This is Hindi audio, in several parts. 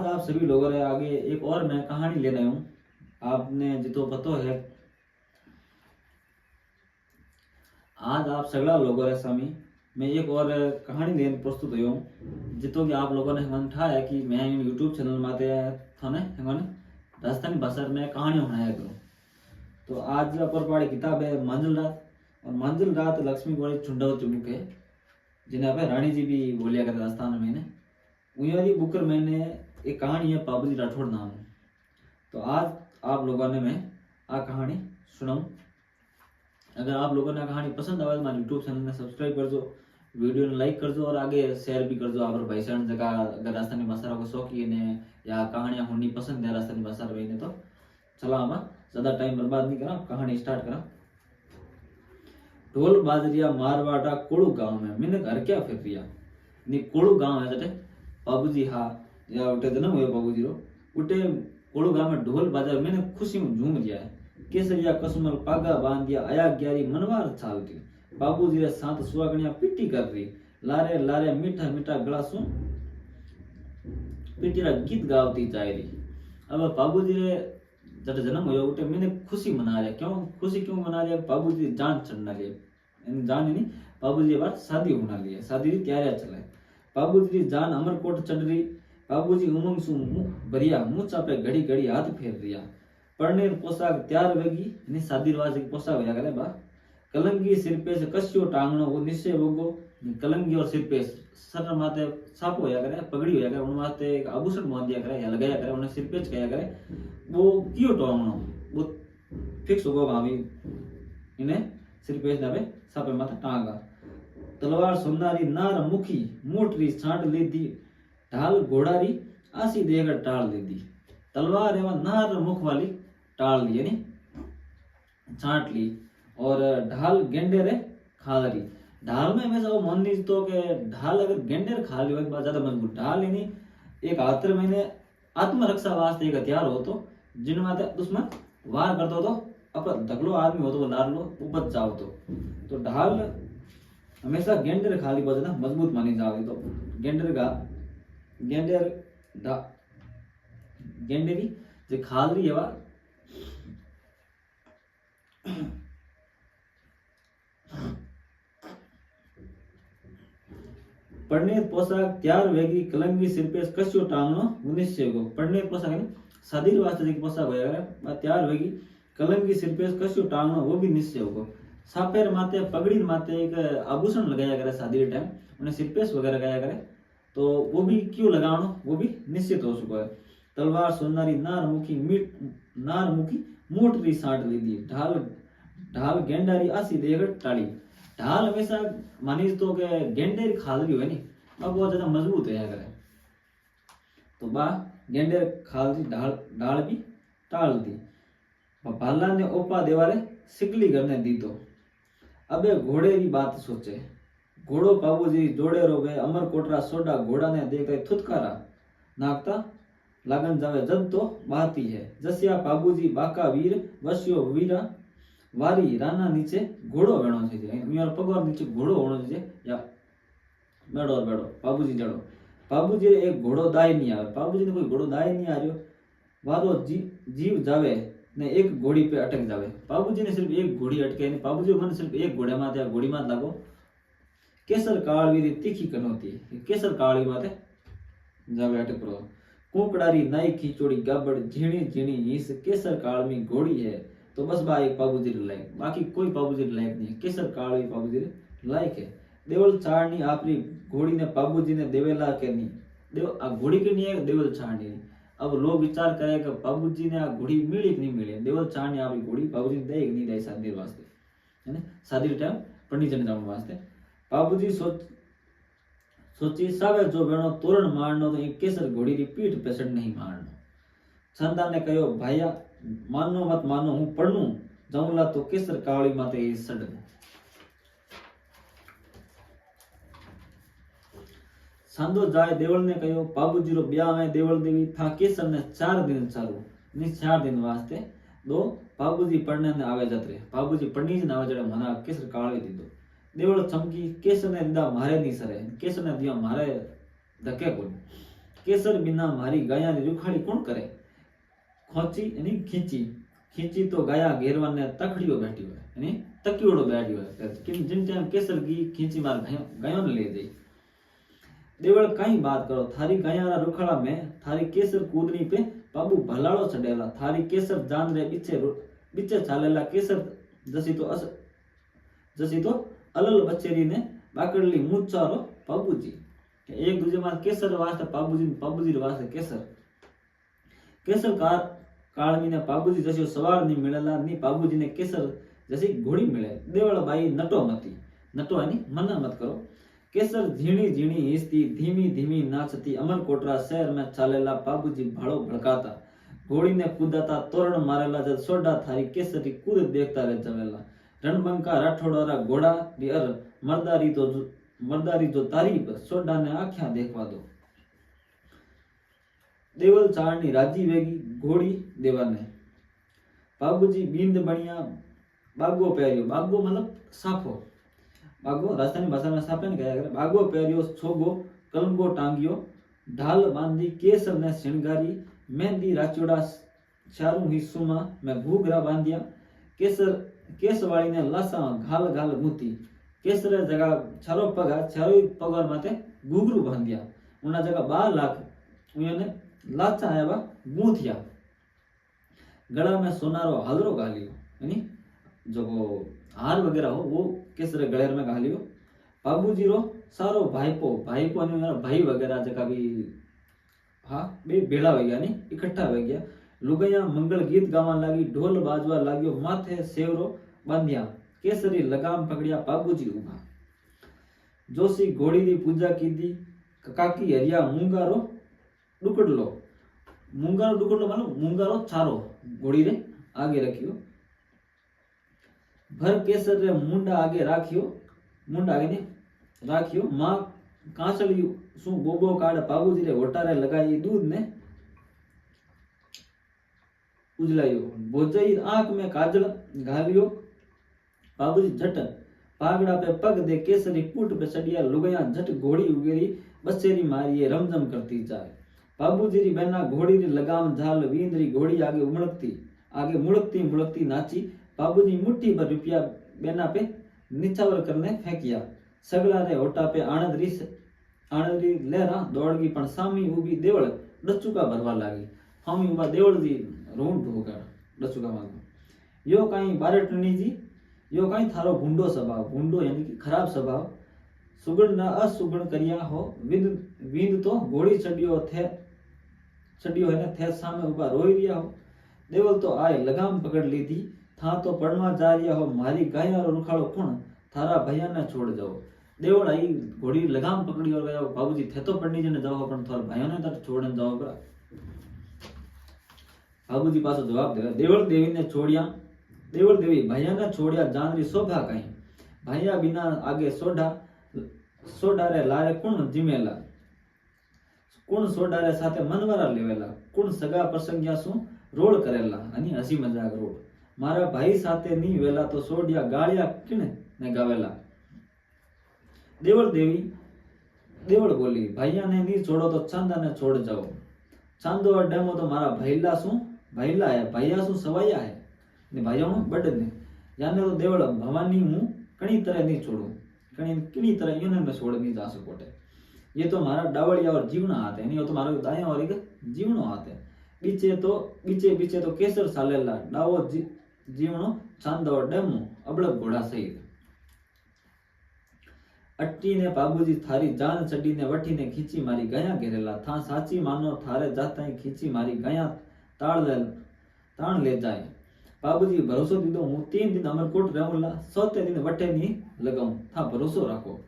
आज आप सभी लोगों ने आगे एक और मैं कहानी ले रहा हूँ। आपने जितो पतो है, आज आप सगला लोगों रे सामी मैं एक और कहानी लेने प्रस्तुत हुई हूँ, जितो कि आप लोगों ने मन ठाया कि मैं यूट्यूब चैनल माते थाने राजस्थानी भाषा में कहानियां बनाया करूँ। तो आज अपर पढ़ी किताब है मंजिल रात, और मंजिल रात लक्ष्मी गौरी चुंडावती बुक है, जिन्हें आप रानी जी भी बोलिया करते राजस्थान में ने उन बुक मैंने एक कहानी है पाबूजी राठौड़ नाम। तो आज आप लोगों ने मैं आ कहानी सुनाऊं। अगर आप लोगों ने कहानी पसंद आवे तो हमारे यूट्यूब चैनल ने सब्सक्राइब कर दो, वीडियो ने लाइक कर दो और आगे शेयर भी कर दो। आप भाई सहन जगह अगर राजस्थानी भाषा को शौकीन है या कहानियां होनी पसंद है राजस्थानी भाषा रही ने, तो चला हम ज्यादा टाइम बर्बाद नहीं करा, कहानी स्टार्ट करा। ढोल बाजरिया मारवाड़ा कोड़ू गांव में मैंने घर क्या फिर रिया नहीं कोड़ू गांव है जटे बाबूजी हा या उठे जन्म हुए बाबूजी रो उठे कोड़ू गांव में ढोल बाजार मैंने खुशी में झूम लिया है। केसरिया कसमल पागा बांध दिया आया ग्यारी मनवार चालती बाबूजी रे साथ सुहागनिया पिट्टी कर रही लारे लारे मीठा मीठा गला सुन पिटीरा गीत गावती जाए रही। अब बाबूजी रे जब जन्म हुआ उठे मैंने खुशी मना लिया। क्यों खुशी क्यों मना लिया? बाबूजी जान चढ़ना लिए जान नहीं बाबूजी बात शादी होना लिए, शादी की तैयारियां चलाए। बाबूजी जान अमरकोट चढ़ रही, बाबूजी उमंग सु भरिया मुँह पे घड़ी घड़ी हाथ फेर दिया। पढ़ने पोशाक तैयार वेगी यानी शादी रिवाज की पोशाक होया करे बा। कलंगी सिर पे से कस्यो टांगनो वो निश्चय वोगो कलंगी और सिर पे सर माथे साप होया करे, पगड़ी होया करे, उन माथे एक आभूषण बांध दिया करे या लगाया करे, उन्हें सिर पे चकाया करे, वो क्यों टांगनो वो फिक्स होगा भाभी इन्हें सिर पे जावे सापे माथे टांगा। तलवार सुनारी नार मुखी मोटरी छांट ले दी ढाल घोड़ारी आसी देकर टाल ले दी। तलवार एवं नार मुख वाली टाल ली यानी छांट ली, और ढाल गेंडे रे खालरी। ढाल में हमेशा वो मन नहीं तो के ढाल अगर गेंडे रे खा ली एक बार ज्यादा मजबूत ढाल यानी एक हाथ मैंने आत्मरक्षा वास्ते एक हथियार हो तो जिन माते उसमें वार कर दो तो अपन धगलो आदमी हो तो वो लार लो उपज जाओ तो ढाल हमेशा गेंडे रे खाली बहुत ज्यादा मजबूत मानी जावे। तो गेंडे का गेंडे की जो खाल रही है वा पढ़ने पोशाक तैयार वेगी कलंगी सिर पे कस्यो टांगनो उनिश्चय को पढ़ने पोशाक है शादी वास्ते की पोशाक होया करे तैयार वेगी कलंगी सिर पे कस्यो टांगनो वो भी निश्चय को। सापेर माथे पगड़ी माथे एक आभूषण लगाया करे शादी के टाइम उन्हें सिर पे वगैरह लगाया करे, तो वो भी क्यों लगानो वो भी निश्चित हो चुका है। तलवार सुनारी नार मुखी मोटरी साट ली दी ढाल गेंडारी आसी देकर टाली। ढाल हमेशा मानी तो के गेंडे खालरी हो नहीं अब बहुत ज्यादा मजबूत है अगर तो बा गेंडे खालरी ढाल भी टाल दी। भाला ने ओपा देवारे सिकली करने दी तो अबे घोड़े की बात सोचे घोड़ो बाबूजी जोड़े रोवे अमर कोटरा सोडा घोड़ा ने देख थुतकारा नाकता लागन जावे जब तो बाती है जसिया बाबूजी बाका वीर वस्यो वीरा वारी राना नीचे घोड़ो वेणो चाहिए पगवार नीचे घोड़ो होना चाहिए या बैठो और बैठो बाबूजी चढ़ो। बाबूजी एक घोड़ो दाई नहीं आवे, बाबूजी ने कोई घोड़ो दाई नहीं आ रही वारो जीव जावे ने एक घोड़ी पे अटक जावे। बाबूजी ने सिर्फ एक घोड़ी अटके नहीं बाबूजी मन सिर्फ एक घोड़े मात या घोड़ी मात लागो केसर कालवीरी तीखी कनौती केसर कालवी माते जावे अटक पड़ो। कुकड़ारी नाई खिचोड़ी गाबड़ झीणी झीणी हिस केसर कालमी घोड़ी है तो बस बा एक बाबूजी लायक बाकी कोई बाबूजी लायक नहीं है। केसर कालवी बाबूजी लायक है। देवल चाड़नी आपरी घोड़ी ने बाबूजी ने देवेला के नहीं देव आ घोड़ी के नहीं है देवल चाड़नी नहीं। अब लोग विचार करे कि बाबूजी ने आ घोड़ी मिली कि नहीं मिली, देवल चाड़नी आपरी घोड़ी बाबूजी ने दे नहीं दे शादी वास्ते है ना शादी के टाइम पंडित जन जाने वास्ते। बाबूजी सोची सावे जो बेणो तोरण मारनो तो केसर घोड़ी की पीठ पे सड़ नहीं मारनो। छंदा ने कहो भाइया मानो मत मानो हूँ पढ़नू जाऊंला तो केसर कावड़ी माते सड़। सांदो जाए देवल ने कहो बाबूजी रो ब्याह में देवल देवी था केसर ने 4 दिन चालू नहीं 4 दिन वास्ते दो बाबूजी पढ़ने ने आवे जाते बाबूजी पढ़नी ने आवे जड़े मना केसर कावड़ी दी दो देवल चमकी केसर ने दिया मारे नहीं सरे केसर ने दिया मारे धक्के को केसर बिना मारी गाया नी रुखाड़ी कोण करे। खोची यानी खींची, खींची तो गाया घेरवा ने तकड़ियो बैठी हुए यानी तकियोड़ो बैठी हुए कि जिन टाइम केसर की खींची मार गायों ने ले गई। देवल कई बात करो थारी गाया रुखाड़ा में थारी केसर कूदनी पे बाबू भलाड़ो चढ़ेला, थारी केसर जान रे बीचे चालेला केसर जसी तो अलल बचेरी ने बाकड़ली मुचारो बाबूजी। एक दूसरे में केसर वास्ते बाबूजी वास्ते केसर काल में बाबूजी जैसे सवार नहीं मिलेला नी बाबूजी ने केसर जैसी घोड़ी मिले। देवल भाई नटो मती, नटो यानी मना मत करो। केसर झीणी झीणी हिसती धीमी धीमी नाचती अमरकोटरा शहर में चालेला बाबूजी भाड़ो भड़काता, घोड़ी ने कूदाता तोरण मारेला जब सोडा थारी केसरी कूद देखता रह जवेला। रणबंका राठौड़ा घोड़ा अर मर्दारी जो तारीफ सोडा ने आख्या देखवा दो। देवल चारनी राजी वेगी घोड़ी देवा ने बाबूजी बींद बनिया बागो पैरियो, बागो मतलब साफो, बागो राजस्थानी भाषा में साफे ने कहा करे। बागो पैरियो छोगो कलंगो टांगियो ढाल बांधी केसर ने श्रृंगारी मेहंदी राचोड़ा चारू हिस्सों में घूघरा बांधिया। केसवाड़ी ने लासा घाल घाल गूंथी, केसर जगह चारो पगार माते घूघरू बांधिया, उन्हें जगह 12 लाख उन्होंने लाचा आया गूंथिया। गला में सोनारो हालरो घालियो यानी जो हार वगैरह हो वो केसर गले में घालियो। बाबूजी रो सारो भाईपो भाई वगैरह जगह भी हाँ बे भेड़ा हो गया नहीं इकट्ठा हो गया। लुगाया मंगल गीत गावा लागी, ढोल बाजवा लाग्यो, माथे सेवरो बांधिया, केसरी लगाम पकड़िया बाबूजी उभा। जोशी घोड़ी री पूजा की दी, काकी हरिया मुंगारो डुकड़लो मतलब मुंगारो चारो घोड़ी रे आगे रखियो। भर केसर रे मुंडा आगे राखियो। मां कांसली सु बोबो काढ़ बाबूजी रे होटारे लगाई दूध ने उजलायो। भोजई आंख में काजल घालियो, बाबूजी झट पागड़ा पे पग दे केसरी पूट पे चढ़िया। लुगाया झट घोड़ी उगेरी बसेरी मारिए रमजम करती जाए। बाबूजी री बहना घोड़ी री लगाम झाल वींदरी घोड़ी आगे मुड़कती नाची। बाबूजी मुट्ठी भर रुपया बेना पे निछावर करने फेंकिया। सगला रे होटा पे आनंदरी लहरा दौड़ गई पण सामी उभी देवल डचुका भरवा लागी। हामी उबा देवल जी रोन ढोकर डचुका मांगो। यो काई बारटनी जी, यो काई थारो भूंडो स्वभाव, भूंडो यानी कि खराब स्वभाव, सुगण ना असुगण करिया हो। विंद तो घोड़ी चढ़ियो है ने थे सामे उबा रोई रिया हो। देवल तो आए लगाम पकड़ ली थी, था तो पड़वा जा रिया हो, मारी गाया रो रुखाड़ो कुण थारा भैया ने छोड़ जाओ। देवल आई घोड़ी लगाम पकड़ी और गया बाबूजी थे तो पड़नी जने जाओ पण थारा भाइयों ने तो छोड़न जाओ बरा। बाबूजी पासो जवाब देगा, देवल देवी ने छोड़िया, देवल देवी भैया ने छोड़िया जानरी शोभा कहीं। भैया बिना आगे सोडा रे लारे कुण जिमेला, कुण सोडा रे साथे मनवरा लेवेला, कुण सगा प्रसंगिया सु रोड करेला अनि हसी मजाक रोड। मारा भाई साथे नी वेला तो सोडिया गालिया किने ने गावेला। देवल बोली, भैया ने नी छोड़ो तो चांदा ने छोड़ जाओ। चांदो और डेमो तो मारा भैला है, भैया सु सवाया है ने भाइयों बड़ ने याने तो देवल भवानी हूं कणी तरह नहीं छोड़ू, कणी तरह यूं मैं छोड़ नहीं जा सकोटे। ये तो हमारा डावड़िया और जीवना हाथ है, नहीं वो तो हमारा दाया और एक जीवनो हाथ है। बीचे तो केसर सालेला डावो जीवनो चांदो और डेमो अबड़क घोड़ा सहित। अट्टी ने बाबूजी थारी जान चड्डी ने वठी ने खींची मारी गया घेरेला। था साची मानो थारे जाता ही खींची मारी गया ताण ले जाए। बाबूजी भरोसो दीदो, हूँ 3 दिन अमरकोट रहूंला, 7 दिन वटे नी लगाऊं, था भरोसो राखो।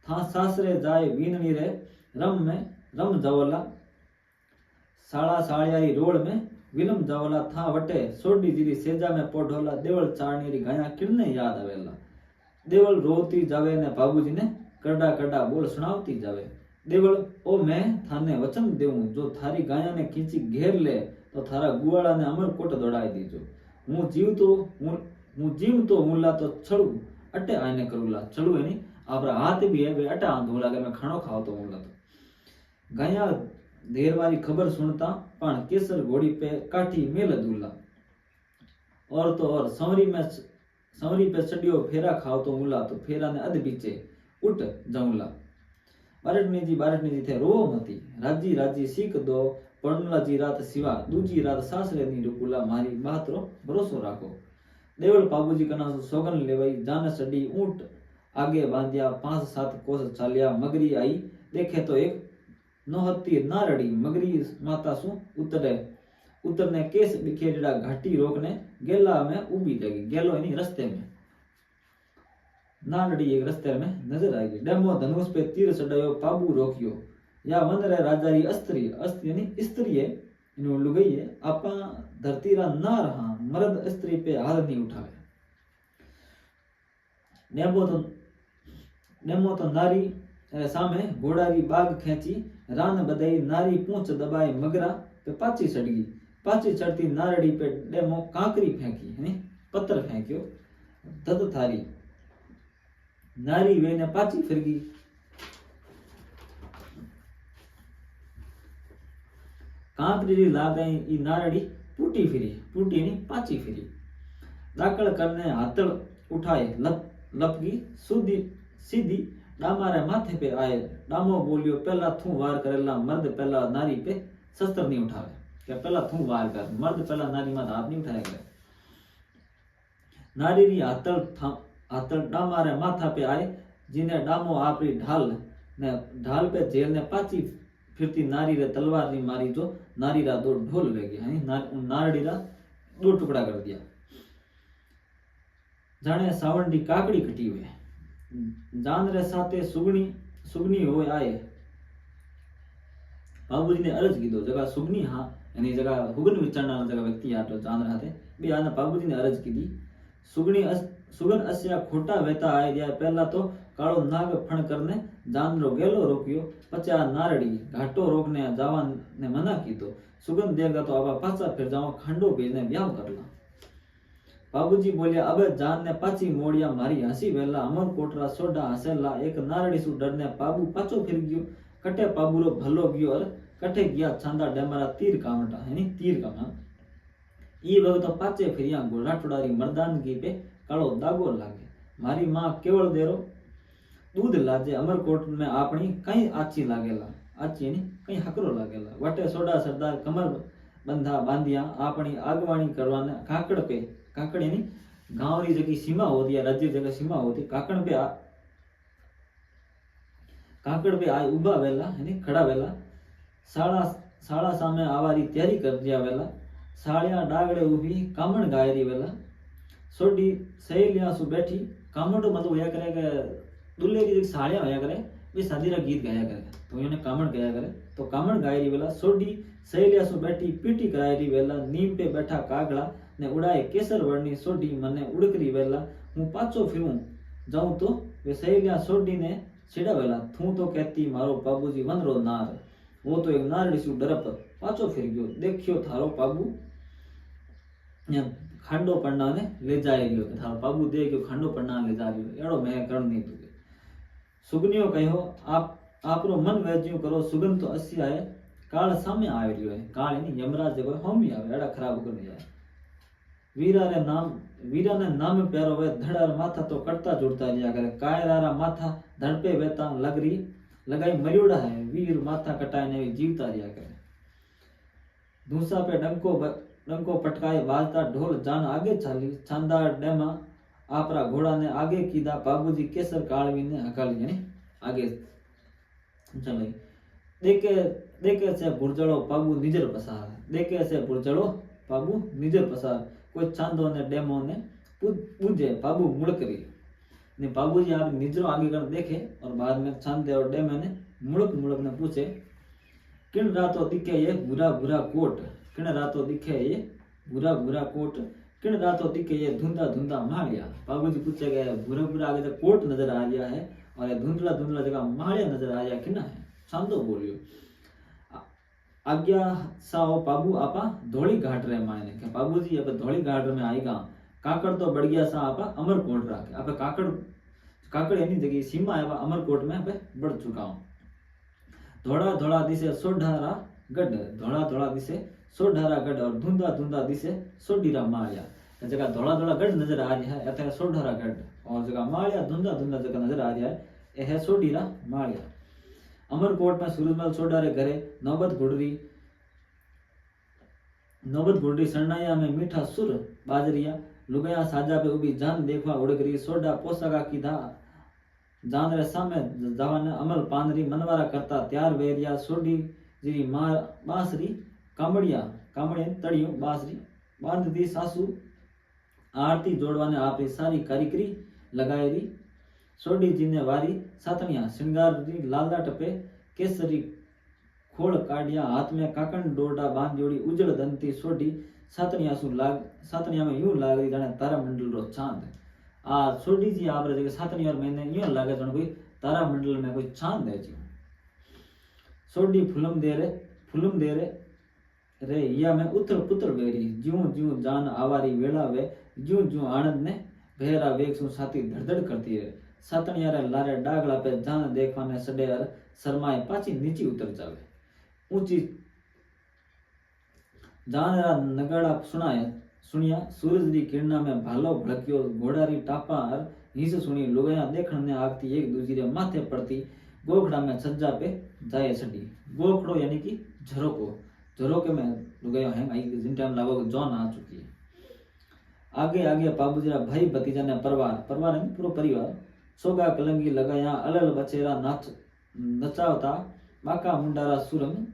था सासरे जाए वीननी रे रम जावला, साड़ा साड़ियारी रोड में विलम जावला। था वटे सोडी जीरी सेजा में पोढ़ोला, देवल चारनी री गाया किड़ने याद आवेला। देवल रोती जावे ने बाबूजी ने कड़ा बोल सुनावती जावे। देवल, ओ मैं थाने वचन देऊं, जो थारी गाया ने खींची घेर ले तो थारा गुवाड़ा ने अमरकोट दौड़ाई दीजो। हूँ जीव तो हूला तो छड़ू अटे आने करूला। छड़ू है नहीं आपरा हाथ भी है वे अटा आंधूला, अगर मैं खानो खाओ तो हूला तो गया देर वाली खबर सुनता पण केसर घोड़ी पे काठी मेल दूला। और तो और संवरी पे चढ़ियो फेरा खाओ तो मुला तो फेरा ने अध बीचे उठ जाऊला। बारटनी जी थे रोवो मती राजी राजी सीख दो परनुला जी रात सिवा दूजी रात सासरे नी रुकुला मारी बात रो भरोसो राखो। देवल बाबूजी कना सोगन लेवई जान चढ़ी ऊंट आगे बांधिया 5-7 कोस चालिया मगरी आई देखे तो एक नोहती नारड़ी मगरी माता सु उतरने केस बिखेड़ा घाटी रोकने गेला में उबी लगी। गेलो यानी रस्ते में, नारड़ी एक रस्ते में नजर आई। डेमो धनुष पे तीर चढ़ायो पाबू रोकियो या वन रे राजारी अस्त्री यानी स्त्री है इनो लुगई है आपा धरती रा ना रहा मर्द स्त्री पे हाथ नहीं उठावे। डेमो तो नारी सामे घोड़ारी बाग खेची रान बदई नारी पूंछ दबाए मगरा पे पाची चढ़ गई। पाची चढ़ती नारड़ी पे डेमो कांकरी फेंकी यानी पत्थर फेंक्यो धद थारी नारी वे ने पाची फिर गई। कांकरी ला गई ई नारड़ी टूटी नहीं पाची फिरी। दाकड़ करने हाथड़ उठाए लपगी सीधी डामारे माथे पे आए। डामो बोलियो पहला थू वार करेला मर्द पहला नारी पे शस्त्र नहीं उठावे। क्या पहला थू वार कर मर्द पहला नारी माथे हाथ नहीं उठाया करे। नारी री हाथड़ डामारे माथा पे आए जिन्हें डामो आपरी ढाल पे जेल ने पाची फिरती नारी रे तलवार नी मारी जो नारी रा दो ढोल ले गया नारड़ी रा 2 टुकड़ा कर दिया। जाने सावण री काकड़ी कटी हुए जान रे साथे सुगनी हो आए। बाबूजी ने अर्ज की दो जगह सुगनी हाँ यानी जगह हुगन विचारना जगह व्यक्ति आटो जान रहा थे भी आने बाबूजी ने अर्ज की दी। सुगन अस्या खोटा वेता आए दिया। पहला तो कालो नाग फण करने जान रो गेलो रोकियो पचा नारड़ी घाटो रोकने जावान ने मना की तो सुगन देगा तो अब पाचा फिर जाओ खंडो भेजने ब्याह कर ला। बाबूजी बोलिया अब जान ने पाची मोड़िया मारी हंसी वेला अमर कोटरा सोडा हसेला एक नारड़ी सु डरने पाबू पाचो फिर गयो कटे पाबूरो भलो गयो और कटे गया छांदा डेमरा तीर कामटा यानी तीर कामा। ई वक्त तो पाचे फिरिया घोड़ा टुडारी मर्दानगी पे कालो दागो लागे। मारी मां केवल देरो दूध लाजे अमरकोट में आपनी कई आची लागेला आची यानी कई हकरो लागेला। वटे सोडा सरदार कमर बंधा बांधिया आपनी आगवानी करवाने काकड़ यानी गांव री जगी सीमा होती है राज्य जगह सीमा होती काकड़ पे आए उबा वेला यानी खड़ा वेला साड़ा सामे आवारी तैयारी कर दिया वेला। साड़िया डागड़े उभी कामण गायरी वेला सोडी सहेलियां सु बैठी कामण तो मतलब होया करे के दुल्हे की साड़ियां होया करे वे शादी रा गीत गाया करे तो उन्हें कामण गाया करे तो कामण गायरी वेला सोडी सहेलियां सु बैठी पीटी गायरी वेला नीम पे बैठा कागड़ा ने उड़ाए केसर वर्णी सोडी मने उड़करी वेला हूँ पाचो फिरूं जाऊं तो वे सहेलियां सोडी ने छेड़ा वेला थू तो कहती मारो बाबूजी वन रो नार वो तो एक नारड़ी सु डरप पाचो फिर गयो देखियो थारो बाबू खांडो पन्ना ने ले जाए गयो थारो बाबू दे गयो खांडो पन्ना ले जा रहियो एड़ो मैं करण नहीं तुगे। सुगनियो कहो आपरो मन वेज्यू करो सुगन तो अस्सी आए काल सामे आ रहियो है काल यानी यमराज जगो होमी आवे एड़ा खराब कर नहीं जाए। वीरा ने नाम प्यारो वे धड़ार माथा तो कटता जुड़ता लिया करे कायरारा माथा धड़ पे वेता लगाई मरियोड़ा है वीर माथा कटाए ने जीवता रिया करे। दूसरा पे डंको पटकाए बाजता ढोल जान आगे चाली चांदा डेमा आपरा घोड़ा ने आगे कीदा बाबूजी केसर कालवी ने हकाली यानी आगे चलाई। देखे से बुरजड़ो बाबू निजर पसार देखे से बुरजड़ो बाबू निजर पसार कोई चांदो ने डेमो ने पूजे बाबू मुड़करी ने बाबूजी आप निजरो आगे कर देखे और बाद में चांदे और डेमे ने मुड़क ने पूछे किन रातों दिखे ये बुरा बुरा कोट किन रातों दिखे ये बुरा बुरा कोट किन रातों दिखे ये धुंधा धुंधा मालिया। बाबूजी पूछे गए बुरा बुरा आगे तो कोट नजर आ रहा है और ये धुंधला धुंधला जगह मालिया नजर आ रहा किना है चांदो बोलियो आज्ञा साओ बाबू आपा धोली घाट रहे मायने के बाबूजी अब धोली घाट में आएगा काकड़ तो बढ़ गया सा आपा अमरकोट राखे अब काकड़ यानी जगह सीमा है अमरकोट में अब बढ़ चुका हूं। धोड़ा धोड़ा दिसे सोढ़ारा गढ़, धोड़ा धोड़ा दिसे सोढ़ारा गढ़ और धुंधा धुंधा दिसे सोढ़ीरा मालिया। जगह धोड़ा धोड़ा गढ़ नजर आ रहा है अतः सोढ़ारा गढ़, और जगह मालिया धुंधा धुंधा जगह नजर आ रहा है यह है सोढ़ीरा मालिया। अमरकोट में सूरजमल सोढ़ारे घरे नौबत घुड़री सरनाया में मीठा सुर बाजरिया, लुगाया साजा पे उभी जान देखवा उड़गरी, सोढ़ा पोसागा कीधा जान रे सामे जवान अमल पानरी, मनवारा करता त्यार वेरिया, सोढ़ी जीरी मार बांसरी कामड़िया तड़ियो बांसरी बांधती सासू आरती जोड़वाने आपरी सारी कारीगरी लगाएरी, सोढ़ी जी ने वारी सातनिया श्रृंगारी लाला टपे केसरी खोड़ काढ़िया, हाथ में काकण डोडा बांधियोड़ी उजड़ दंती सोढ़ी सातनिया में यूं लाग रही जाने तारा मंडल रो चांद। आ सोढ़ी जी आप रहे सातनिया और मैंने यूं लागे जाने कोई तारा मंडल में कोई चांद है जी। सोढ़ी फुलम दे रे या में उतर पुत्र वेरी, ज्यूं ज्यूं जान आवारी वेला वे, ज्यूं ज्यूं आनंद ने भेरा वेग सु छाती धड़धड़ करती है। सातनिया रे लारे डागला पे जान देखवाने सडेर शर्माए पाची नीची उतर जावे, ऊंची जानरा नगाड़ा सुनिया सूरज री किरणा में भालो भड़कियो, घोड़ारी टापा और हिंस सुनी, लुगाया देखण ने आगती एक दूसरी रे माथे पड़ती, गोखड़ा में सज्जा पे जाए छड़ी। गोखड़ो यानी कि झरोके में लुगाया है आई जिन टाइम लागो जॉन आ चुकी है। आगे आगे पाबूजी भाई भतीजा ने परिवार है पूरा परिवार, सोगा कलंगी लगाया अलल बचेरा नचावता, बाका मुंडारा सुरंग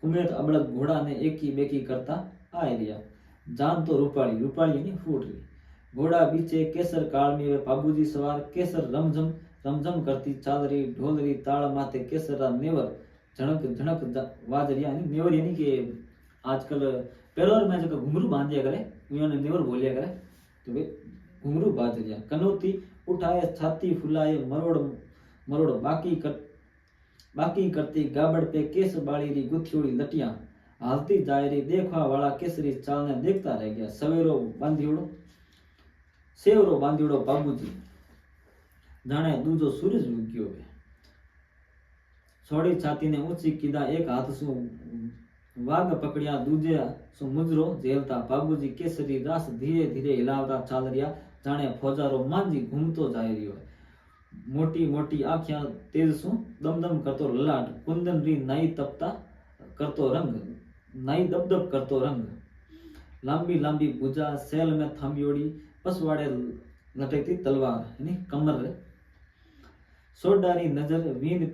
कुमेत अबड़क घोड़ा ने एकी बेकी करता आए रिया। जान तो रूपाली यानी फूट रही, घोड़ा बीचे केसर काल में वे पाबूजी सवार, केसर रमझम करती चाल रही, ढोल रही ताल माथे केसर नेवर झणक वाजरिया यानी नेवर यानी कि आजकल पेरोर में जो घुंघरू बांधिया करे उन्होंने नेवर बोलिया करे तो वे घुंघरू बाजरिया। कनौती उठाए छाती फुलाए मरोड़ बाकी करती गाबड़ पे केस बाड़ी री गुथियोड़ी लटिया, हालती जाए री देखवा वाला केसरी चाल ने देखता रह गया। सेवरो बांधियोड़ो बाबूजी जाने दूजो सूरज उग्यो वे, छोड़ी छाती ने ऊंची कीधा, एक हाथ सु वाग पकड़िया दूजे सु मुजरो झेलता, बाबूजी केसरी रास धीरे धीरे हिलावता चाल रिया, जाने फौजारो मांझी घूमतो जाए रियो। मोटी मोटी आँखियां तेज सु दमदम करतो ललाट, कुंदन री नाई दबदब करतो रंग, लांबी भुजा सैल में थामियोड़ी, पसवाड़े लटकती तलवार यानी कमर रे। सोढ़ारी नजर वींद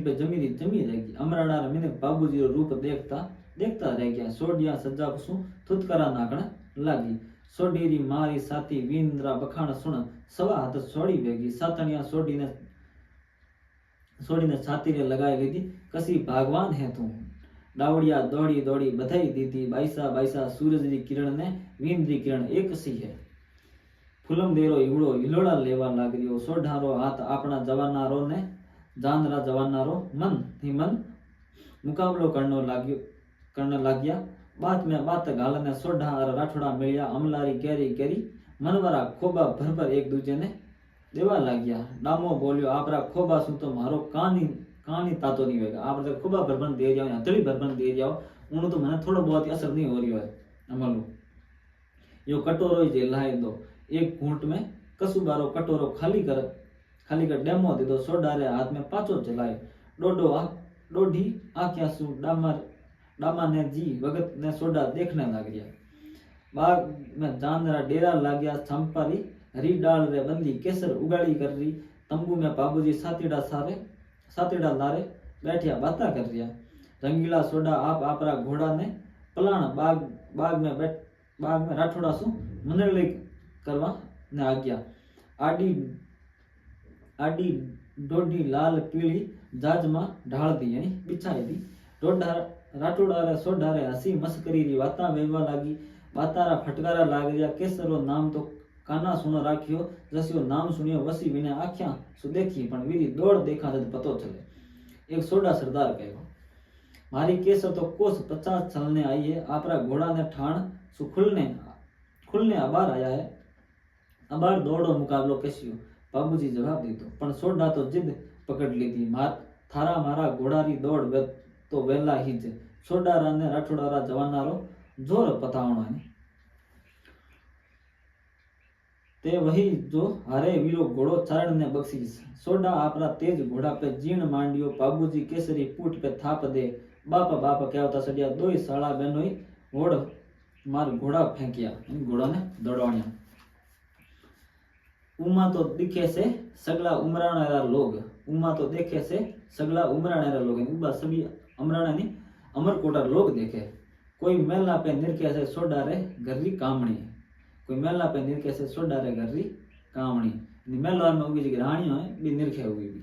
पे जमी रहेगी। अमराड़ा रमीने बाबूजी रो रूप देखता रह गया। सोढ़िया सज्जा सु थुतकरा नाकण लागी, सोढ़ी मारी साथी वींद्रा बखाण सुन सवा हाथ सोड़ी वेगी। सातनिया सोढ़ी ने छाती रे लगाई लीधी, कसी भागवान है तू। डावड़िया दौड़ी बधाई दीदी, बाईसा सूरज री किरण ने वींद री किरण एक सी है। फुलम देरो हिवड़ो हिलोड़ा लेवा लाग रियो, सोढ़ारो हाथ अपना जवानारो ने जानरा जवानारो मन मुकाबलो करने लाग्या। बात में बात गालने सोढ़ा और राठोड़ा मिलिया, अमलारी गहरी मनवरा खोबा भर एक दूजे ने देवा लाग्या। डामो बोलियो आपरा खोबा सु तो मारो कहानी तातो नहीं होगा। आप जब खोबा भरबन दे जाओ, हथेली भरबन दे जाओ, उन्होंने तो मैंने थोड़ा बहुत असर नहीं हो रही है। अमलो यो कटोरो जेलाए दो, एक घूंट में कसुबारो कटोरो खाली कर डेमो दे दो। सोढ़ारे हाथ में पाचो जलाए, डोढ़ी आख्या सु डामा ने जी वगत ने सोढ़ा देखने लग गया। बाग में जानरा डेरा लाग्या, छंपारी हरी डाल रे बंदी केसर उगाड़ी कर रही। तंबू में बाबूजी सातेड़ा लारे बैठिया बाता कर रिया। रंगीला सोढ़ा आप आपरा घोड़ा ने पलाण बाग में राठोड़ा सु मनरली करवा ने आज्ञा। आडी डोढ़ी लाल पीली जाजमा ढाल दी यानी बिछाई दी। राठोड़ा रे सोढ़ा रे हसी मस्करी री वाता वेवा लागी। बातारा फटकारा लाग रिया, केसरो नाम तो काना सुनो राखियो, जसियो नाम सुनियो वसी विने आख्या सु देखी, पण वीरी दौड़ देखा जद पतो चले। एक सोढ़ा सरदार कहो, मारी केसर तो कोस 50 चलने आई है, आपरा घोड़ा ने ठाण सु खुलने अबार आया है। अबार दौड़ो मुकाबलो कैसियो। बाबूजी जवाब दी तो, पण सोढ़ा तो जिद પકડ લીધી. થારા મારા ઘોડાની દોડ તો વહેલા હિજ. સોડારા ને રાઠોડારા જવાનારો જોર પતાવણો. તે વહી જો હારે વીરો ઘોડો ચારણ ने बख्शीस. सोडा आपरा तेज घोड़ा पे जीर्ण मांडियो. बाबूजी केसरी पूट पे थाप दे. बापा बापा क्या होता सडिया. दोई साला बहनोई घोड़ मार घोड़ा फेंकिया. घोड़ा ने दौड़वाणिया. उमा तो दिखे से सगला उमराणा लोग. उमा तो देखे से सगला उमराणा लोग. उबा सभी अमराणा नी अमरकोटा लोग देखे. कोई मेला पे निरखे से सोडा रे घररी कामणी. कोई मेला पे निरखे से सोडा रे घररी कामणी. मेला में उगी जी रानी है भी निरखे उगी भी.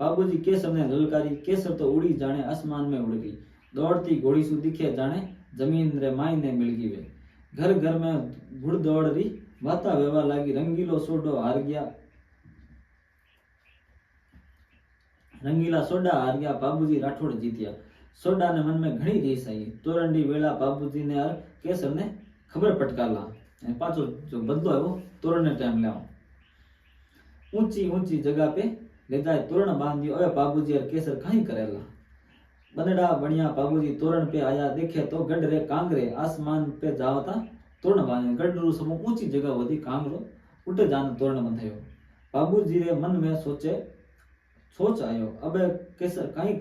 बाबूजी केसर ने ललकारी. केसर तो उड़ी जाने आसमान में उड़ गई. दौड़ती घोड़ी सु दिखे जाने जमीन रे माई ने मिल गई वे. घर घर में घुड़ दौड़ रही वाता वेवा लागी. रंगीलो सोडो हार गया. रंगीला सोडा हार गया. बाबूजी राठौड़ जीत्या. सोडा ने मन में घणी रीस आई. तोरंडी वेला बाबूजी ने और केसर ने खबर पटकाला. पाछो जो बदलो है वो तोरण ने टाइम लाओ. ऊंची ऊंची जगह पे ले जाए तोरण बांधियो. अरे बाबूजी और केसर कहीं करेला. बंदड़ा बनिया बाबूजी तोरण पे आया. देखे तो गढ़ रे कांगरे आसमान पे जावता तोरण बांधे. गढ़ सब ऊंची जगह होती कांगरो उठे जान तोरण बंधायो. बाबूजी रे मन में सोच आयो. अबे केसर कहीं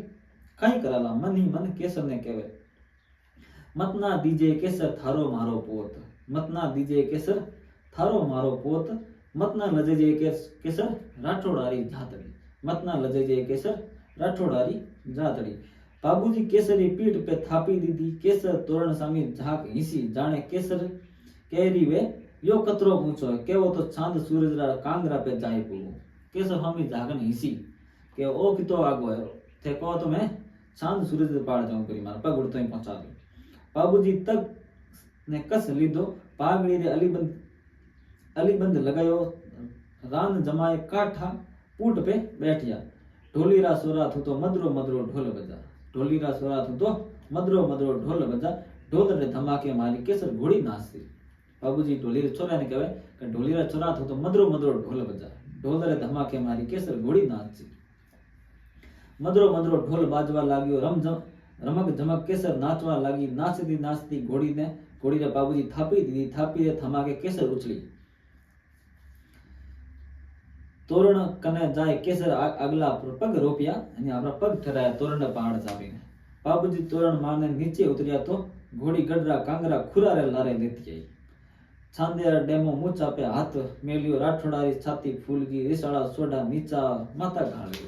कहीं कराला. मन ही मन केसर ने कहे मत ना दीजे केसर थारो मारो पोत. मत ना दीजे केसर थारो मारो पोत. मत ना लजेजे केसर राठौड़ारी जातड़ी. मत ना लजेजे केसर राठौड़ारी जातड़ी. बाबूजी केसरी पीठ पे थापी दीदी. केसर तोरण सामी झाक हिसी. जाने केसर कहरी वे यो कतरो ऊंचो है. केवो तो चांद सूरज रा कांगरा पे जाए पूगो. केसर स्वामी झाकन हिसी के ओ कितो आगो है. थे कहो तो मैं चांद सूरज पाड़ जाऊं करी मारा पग उड़तो ही पहुंचा दो. बाबूजी तक ने कस लीधो. पागड़ी रे अलीबंद लगायो. रान जमाए काठा पूट पे बैठिया. ढोलीरा सोरा थू तो मदरो मदरो ढोल बजा. ढोलीरा सोरा थू तो मदरो मदरो ढोल बजा. ढोल रे धमाके मारी केसर घोड़ी नाचती. बाबूजी ढोली रे छोरा ने कहे कि ढोलीरा छोरा थू तो मदरो मदरो ढोल बजा. ढोल रे धमाके मारी केसर घोड़ी नाचती. मदरो मदरो ढोल बाजवा लाग्यो. रमक झमक केसर नाचवा लागी. नाचती नाचती घोड़ी रे बाबूजी थापी दीदी. थापी रे थमाके केसर उछली. तोरण कने जाए केसर अगला पग रोपिया. आपरा पग ठहराया तोरण पहाड़ जावीने. बाबूजी तोरण मारने नीचे उतरिया तो घोड़ी गडरा कांगरा खुरा रे लारे लेती आई. छांदिया डेमो मुचा पे हाथ मेलियो. राठौड़ारी छाती फूल गई. रिसाड़ा सोडा नीचा माथा घाल गई.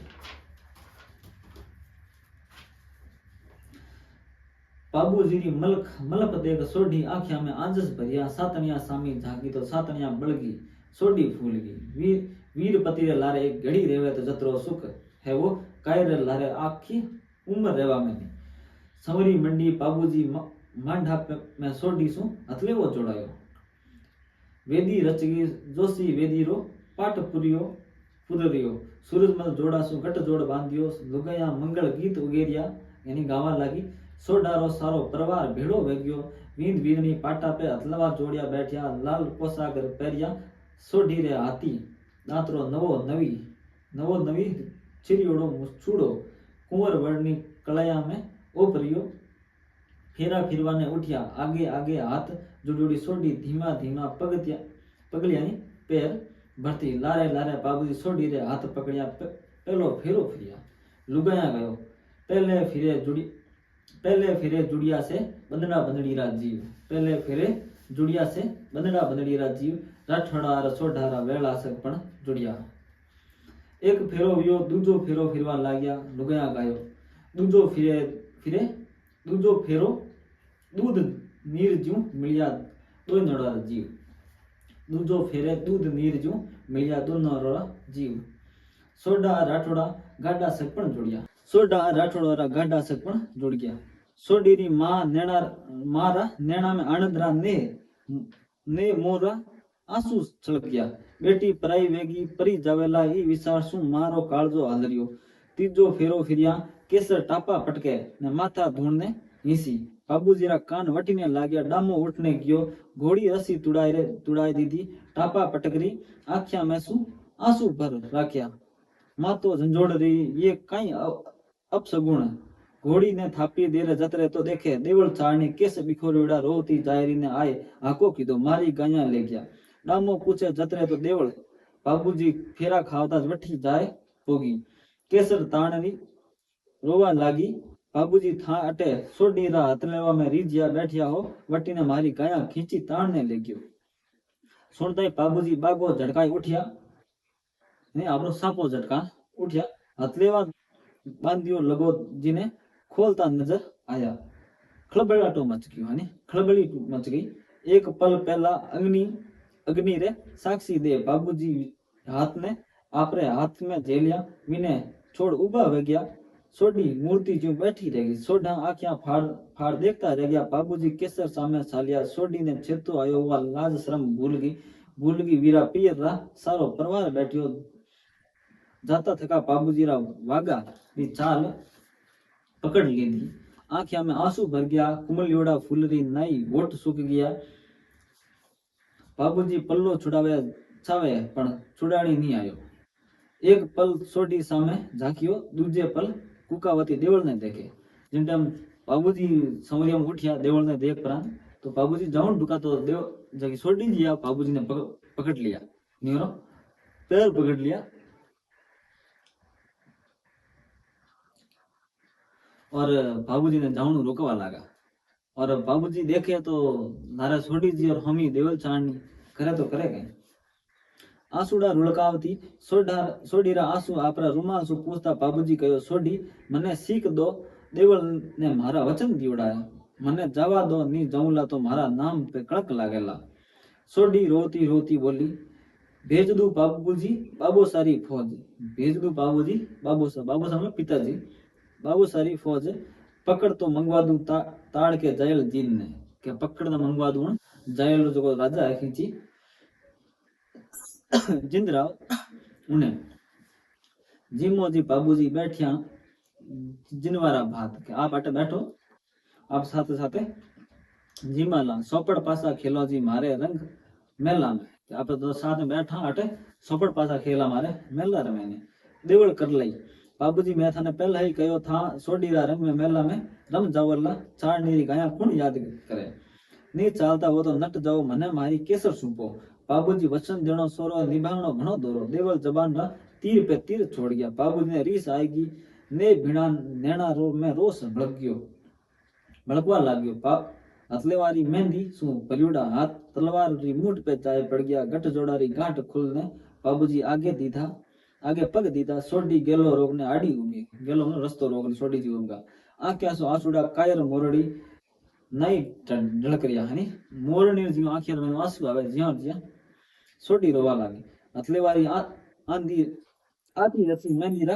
बाबूजी री मलप देख सोडी आंखिया में आंजस भरिया. सातनिया सामी झांकी तो सातनिया बळगी. सोडी फूल गई. वीरपति रे लारे एक घड़ी रेवे तो जतरो सुख है वो काय रे लारे आखी उम्र रेवा में नहीं. संवरी मंडी बाबूजी मांडा में सोडी सु हथले वो जोड़ायो. वेदी रचगी जोशी वेदी रो पाट पुरियो. सूरजमल जोड़ा सु गट जोड़ बांधियो. लुगाया मंगल गीत उगेरिया यानी गावा लागी. सोडारो सारो परवार भेड़ो वेग्यो. वींद वीरनी पाटा पे हथलवा जोड़िया बैठिया. लाल पोशाक पहरिया. सोडी रे हाथी दांतरो नवो नवी चिरियोड़ो मुछूड़ो. कुंवर वर्णी कलया में ओपरियो. फेरा फिरवाने उठिया. आगे आगे हाथ जुड़ोड़ी. सोडी धीमा धीमा पगलिया पैर भरती. लारे लारे बाबूजी सोडी रे हाथ पकड़िया. पहलो फेरो फिरिया. लुगाया गयो. पहले फिरे जुड़िया से बंदड़ा बंदड़ी रा जीव. पहले फिरे जुड़िया से बंदड़ा बंदड़ी रा जीव. राठौड़ा सोढ़ारा वेला से पण जुड़िया. एक फेरो वियो. दूजो फेरो फिरवा लाग्या. लुगाया गायो. दूजो फेरो दूध नीर ज्यों मिलिया दो नड़ा जीव. दूजो फेरे दूध नीर ज्यों मिलिया दो नड़ा जीव. सोडा राठौड़ा गाडा से पण जुड़िया. सोडा राठौड़ा रा गाडा से पण जुड़ गया. सोडी री मारा नैना में आनंदरा ने मोरा आंसू छलक गया. बेटी पराई वेगी परी जावेला ही विचार सु मारो काळजो हालरियो. तीजो फेरो फिरिया. केसर टापा पटके ने माथा धूणने हिसी. बाबूजी रा कान वटीने लाग्या. डामो उठने गयो. घोड़ी रसी तुड़ाई दीदी. टापा पटकरी. आख्या में सु आंसू भर राख्या. मातो झंझोड़री ये कई अपसगुण। घोड़ी ने थापी देर जतरे तो देखे देवल चारणी केस बिखोरीड़ा रोती जायरी ने आए हाको कीधो मारी गाया ले गया। डामो पूछे जतरे तो देवल बाबूजी फेरा खावता वठी जाए होगी। केसर ताणरी रोवा लागी बाबूजी था अटे सोडी रा हाथ लेवा में रीझिया बैठिया हो वटी ने मारी गाया खींची ताणने ले गयो। सुनता बाबूजी बागो झटकाई उठिया ने आपनो सापो झटका उठिया हथलेवा बांधियो लगो जीने खोलता नजर आया। खळबळाटो मच गयो है खळबળી मच गई। एक पल पहला अग्नि रे साक्षी दे बाबूजी हाथ ने आपरे हाथ में झेलिया विने छोड़ उबा वे गया। सोडी मूर्ति जो बैठी रहेगी सोडा आंखियां फाड़ देखता रह गया। बाबूजी केसर सामे चालिया सोडी ने चेतो आयो हुआ लाज शर्म भूल गई वीरा पियर रा सारो परिवार बैठियो जाता थका बाबूजी रा वागा नी चाल पकड़ ली थी। आंखिया में आंसू भर गया कुमलियोड़ा फूलरी नई वोट सूख गया। बाबूजी पल्लो छुड़ावे चावे पण छुड़ाणी नहीं आयो। एक पल सोडी सामे झांकियो दूजे पल कुकावती देवल ने देखे। जिन टाइम बाबूजी समरिया में उठिया देवल ने देख परा तो बाबूजी जाऊन ढुका तो देव जगी सोडी लिया बाबूजी ने पकड़ लिया न्यूरो पैर पकड़ लिया और बाबूजी ने जाऊन रोकवा लगा। और बाबूजी देखे तो नारा सोडी जी और हमी देवल चाणनी करे तो करे कहीं। आंसुड़ा रुड़कावती सोडी रा आंसू आपरा रुमाल सु पूछता बाबूजी कहो सोडी मने सीख दो देवल ने मारा वचन दीवड़ाया मने जावा दो नी जाऊला तो मारा नाम पे कड़क लागेला। सोडी रोती रोती बोली भेज दू बाबूजी बाबू सारी फौज भेज दू बाबूजी बाबू सा पिताजी बाबू सारी फौज पकड़ तो मंगवा दू ताड़ के जयल जीन ने के पकड़ न मंगवा दू जयल जो राजा है खींची जिंदराव उन्हें जिमो जी बाबूजी बैठिया जिनवारा भात के आप अटे बैठो आप साथे साथे जिमाला सोपड़ पासा खेलो जी मारे रंग मेला में आप तो साथ में बैठा अटे सोपड़ पासा खेला मारे मेला रमेने देवल कर लई। बाबूजी मैं थाने पहला ही कहो था सोडी रा रंग में मेला में रम जावला चार नीरी गाया कौन याद करे नी चालता वो तो नट जाओ मने मारी केसर सूपो। बाबूजी वचन देनो सोरो निभावनो घणो दोरो देवल जबान रा तीर पे तीर छोड़ गया। बाबूजी ने रीस आएगी ने भिड़ा नैना रो में रोस भड़कवा लाग्यो। हथलेवारी मेहंदी सु परियोड़ा हाथ तलवार री मुठ पे जाए पड़ गया। गठ जोड़ा री गांठ खुलने बाबूजी आगे पग दीधा सोडी गेलो रोग ने आड़ी उगी गेलो ने रस्तो रोग ने सोडी जी उगा। आंख्या सो आंसुड़ा कायर मोरड़ी नई ढलक रिया है मोरनी जी आंखिया में आंसू आवे ज्यां ज्यां सोडी रोवा लागी। हथलेवारी आती रसी मेहंदी रा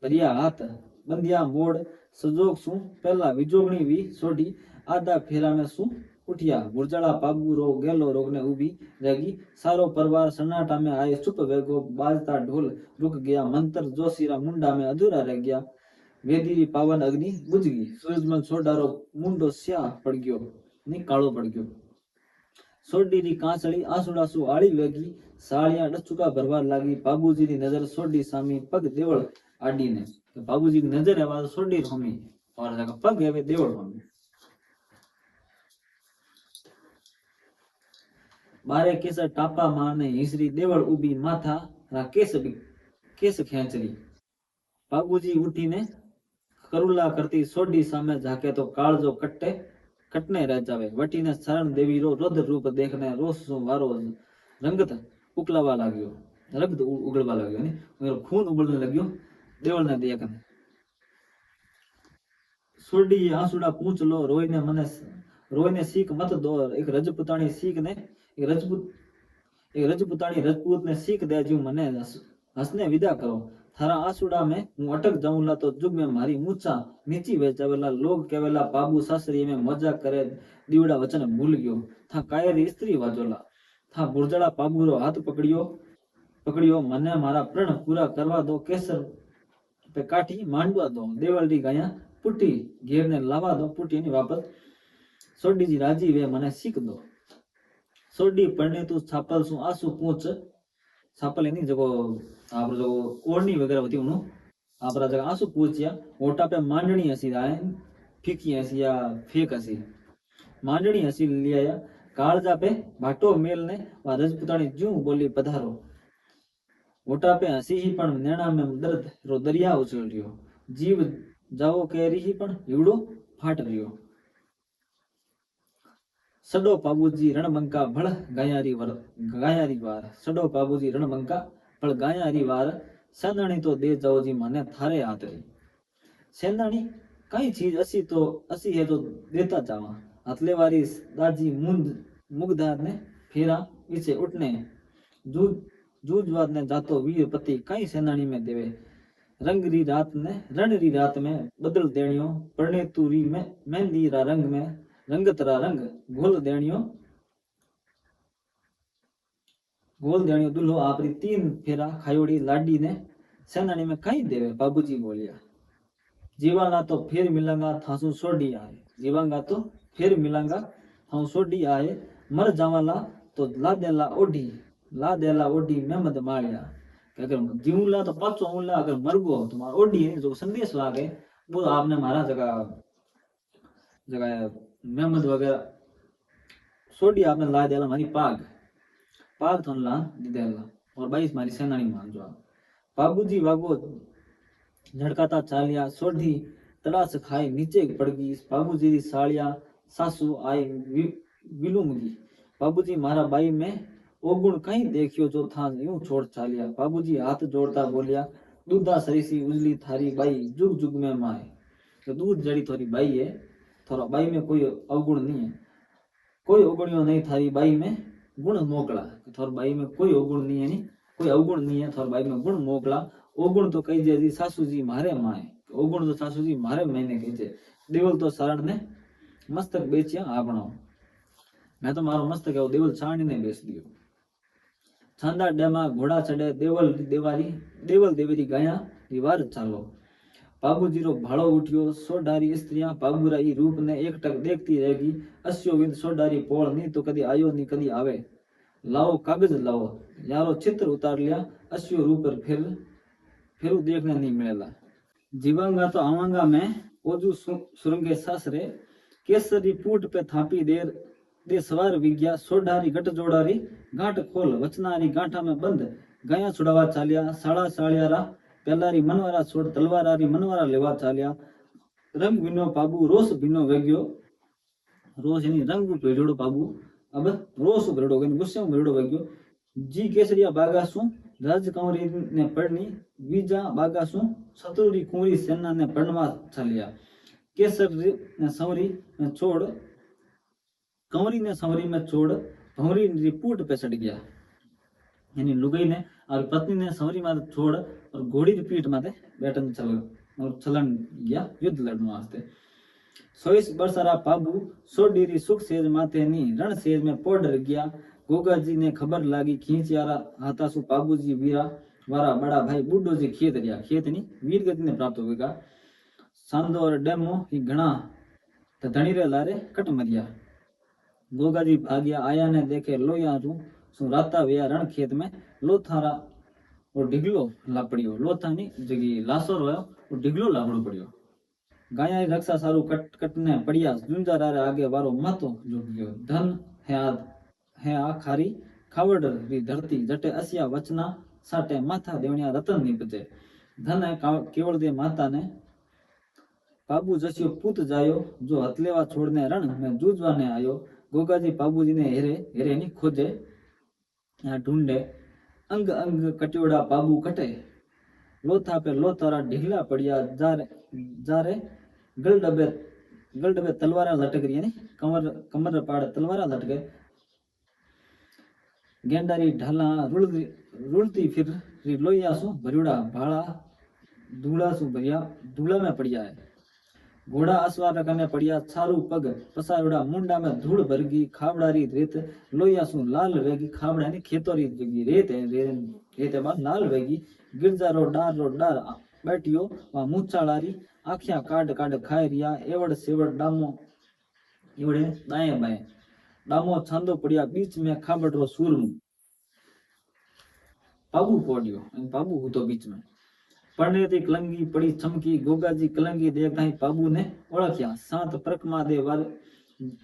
भरिया हाथ बंदिया मोड़ सजोग सु पहला विजोगणी भी सोडी आधा फेरा में सु उठिया। गुरजड़ा पाबू रो गेलो रोग ने उभी रहेगी। सारो परिवार सन्नाटा में आए चुप वेगो बाजता ढोल रुक गया। मंत्र जोशीरा मुंडा में अधूरा रह गया। वेदीरी पावन अग्नि बुझ गई। सूरजमल सोडारो मुंडो स्याह पड़ गयो नी कालो पड़ गयो। सोडी री कांसड़ी आंसुड़ा सु आड़ी वेगी साड़िया डचुका भरवा लागी। बाबूजी री नजर सोडी सामी पग देवल आडी ने बाबूजी की नजर है वाला सोडी होमी और जगह पग है वे देवल होमी। बारे केसर टापा मारने हिसरी देवल उबी माथा रा केस खेंचरी। बाबूजी उठी ने करुला करती सोडी सामे झाके तो काळजो कटने रह जावे। वटी ने शरण देवी रो रुद्र रूप देखने रोस वारो रंगत उकलावा लाग्यो रक्त उगलवा लाग्यो ने खून उबलने लग्यो। देवल ने देखने सोडी आंसुड़ा पूछ लो रोईने सीख मत दो। एक रजपुतानी सीख ने एक रजपुतानी रजपूत ने सीख दे जो मने हंसने विदा करो। थारा आंसुड़ा में हूँ अटक जाऊंला तो जुग में मारी मूछा नीची वे जावेला। लोग केवेला बाबू सासरी में मजा करे दीवड़ा वचन भूल गयो। था कायरी स्त्री वाजोला था बुरजड़ा बाबू रो हाथ पकड़ियो मने मारा प्रण पूरा करवा दो। केसर पे काठी मांडवा दो देवल री गाया पुटी घेर ने लावा दो पुटी वापस सोडी जी राजी वे मने सीख दो। सोडी पढ़ने तू छापल सु आंसू पूछ सापल नहीं जगो आप जगो ओढ़नी वगैरह होती उन्हों आप जगह आंसू पूछिया ओटा पे मांडनी हसी राय फीकी हसी या फेक हसी मांडनी हसी लिया कालजा पे भाटो मेल ने वा रजपुतानी जू बोली पधारो ओटा पे हसी ही पण नैना में दर्द रो दरिया उछल रियो जीव जावो कह रही ही पण हीवड़ो फाट रियो सडो पाबूजी रणबंका भळ गायारी वार सडो पाबूजी रणबंका भळ गायारी वार सेंधाणी तो दे जाओ जी माने थारे हाथ री सेंधाणी कई चीज असी है तो देता जावा हथले वारी दाजी मुगदार ने फेरा पीछे उठने जूझ जूझवाद ने जातो वीर पति कई सेनानी में देवे रंग री रात ने रण री रात में बदल देणियो पड़ने तूरी में मेहंदी रा रंग में रंगत रा रंग गोल देणियो दुल्हो आपरी 3 फेरा खायोड़ी लाडी ने सेनानी में कई देवे बाबूजी बोलिया जीवांगा तो फिर मिलांगा थासू सोडी आए जीवांगा तो फिर मिलांगा थासू सोडी आए मर जावाला तो ला देला ओडी मेहमद मालिया अगर जीवला तो पाचो उला अगर मरगो तो मार ओडी जो संदेश लागे वो आपने मारा जगह मेहमद वगैरह सोडी आपने ला देला मारी पाग तो ला देला और 22 मारी सेनानी मान जो बाबूजी वागो झड़काता चालिया सोडी तलाश खाए नीचे पड़ गई बाबूजी री सालिया सासू आए विलुमगी बाबूजी मारा बाई में ओगुण कहीं देखियो जो था यूं छोड़ चालिया बाबूजी हाथ जोड़ता बोलिया दूधा सरीसी उजली थारी बाई जुग जुग में माए तो दूध जड़ी थोड़ी बाई है थोड़ा बाई में कोई अवगुण नहीं है कोई अवगुणियों नहीं थारी बाई में गुण मोकला थोड़ा बाई में कोई अवगुण नहीं है नहीं कोई अवगुण नहीं है थोड़ा बाई में गुण मोकला ओगुण तो कही जे सासू जी मारे माए ओगुण तो सासू जी मारे मैंने कही जे देवल तो सारण ने मस्तक बेचिया आपनो मैं तो मारो मस्तक है देवल सारणी ने बेच दियो छांदा डेमा घोड़ा चढ़े देवल देवेरी गाया रिवार चालो बाबूजी रो भाड़ो उठियो सोडारी स्त्रियां बाबूराई रूप ने एकटक देखती रहेगी अस्यो विंद सोडारी पोल नहीं तो कदी आयो नहीं कदी आवे लाओ कागज लाओ यारो चित्र उतार लिया अस्यो रूप पर फिर देखने नहीं मिलेला जीवांगा तो आवांगा मैं ओजू सुरंगे सासरे केसरी पूट पे थापी दे सवार विज्ञा सोडारी गट जोड़ारी गांठ खोल वचनारी गांठा में बंद गया छुड़ावा चालिया साड़ा साड़ियारा पेलारी मनवारा छोड़ तलवारारी मनवारा लेवा चालिया रंग बिनो बाबू रोस बिनो वेग्यो रोस यानी रंग भेड़ो बाबू अब रोस भेड़ो गुस्से में भेड़ो वेग्यो जी केसरिया बागासू राज कंवरी ने पढ़नी वीजा बागासू शत्रुरी कुंवरी सेना ने पढ़वा चालिया केसर ने संवरी में छोड़ कंवरी ने संवरी में छोड़ भंवरी रिपूट पे चढ़ गया यानी लुगाई ने और पत्नी ने संवरी माते छोड़ और घोड़ी की पीठ माते बैठन चलन गया युद्ध लड़ने वास्ते 100 बरसारा बाबू सोडीरी सुख सेज माथे नी रण सेज में पोडर गया गोगा जी ने खबर लागी खींच यारा हाथासु बाबू जी वीरा वारा बड़ा भाई बुड्ढो जी खेत रिया खेत नी वीर गति ने प्राप्त होगा सांदो और डेमो ही घना तो धनी रे लारे कट मरिया गोगा जी भाग्या आया ने देखे लोया रू सु राता वेया रण खेत में लोथारा और डिगलो लापड़ियो लोथा नी जगी लासो रोयो और डिगलो लापड़ो पड़ियो गाया रक्षा सारू कटने पड़िया जुंजा रे आगे वारो मतो जुट गयो धन है आखारी खावड़ री धरती जटे असिया वचना साटे माथा देवनिया रतन निपजे धन है केवल दे माता ने बाबू जसियो पूत जायो जो हथलेवा छोड़ने रण में जूझवाने आयो गोगा जी बाबू जी ने हेरे नहीं खोजे ढूंढे अंग अंग कटियोड़ा बाबू कटे लोथा पे लोथारा ढीला पड़िया जारे गल डबे तलवारा लटक रही है कमर पाड़ तलवारा लटके गेंडारी ढाला रुलती फिर लोहिया सु भरियोड़ा भाड़ा धूला सु भरिया धूला में पड़िया है घोड़ा असवार रखने पड़िया छारू पग पसारोड़ा मुंडा में धूल भरगी खावड़ारी रेत लोहिया सु लाल वेगी खावड़ा ने खेतोरी जगी रेत है बाद लाल वेगी गिरजा रो डार बैठियो वहां मूछाड़ारी आखिया काट खाए रिया एवड़ सेवड़ डामो एवड़े दाएं बाएं डामो छांदो पड़िया बीच में खाबड़ रो सूरम पाबू पोड़ियो पाबू हूतो बीच में पड़ने थी कलंगी पड़ी चमकी गोगाजी कलंगी देखता ही पाबू ने ओळख्या सात परकमा दे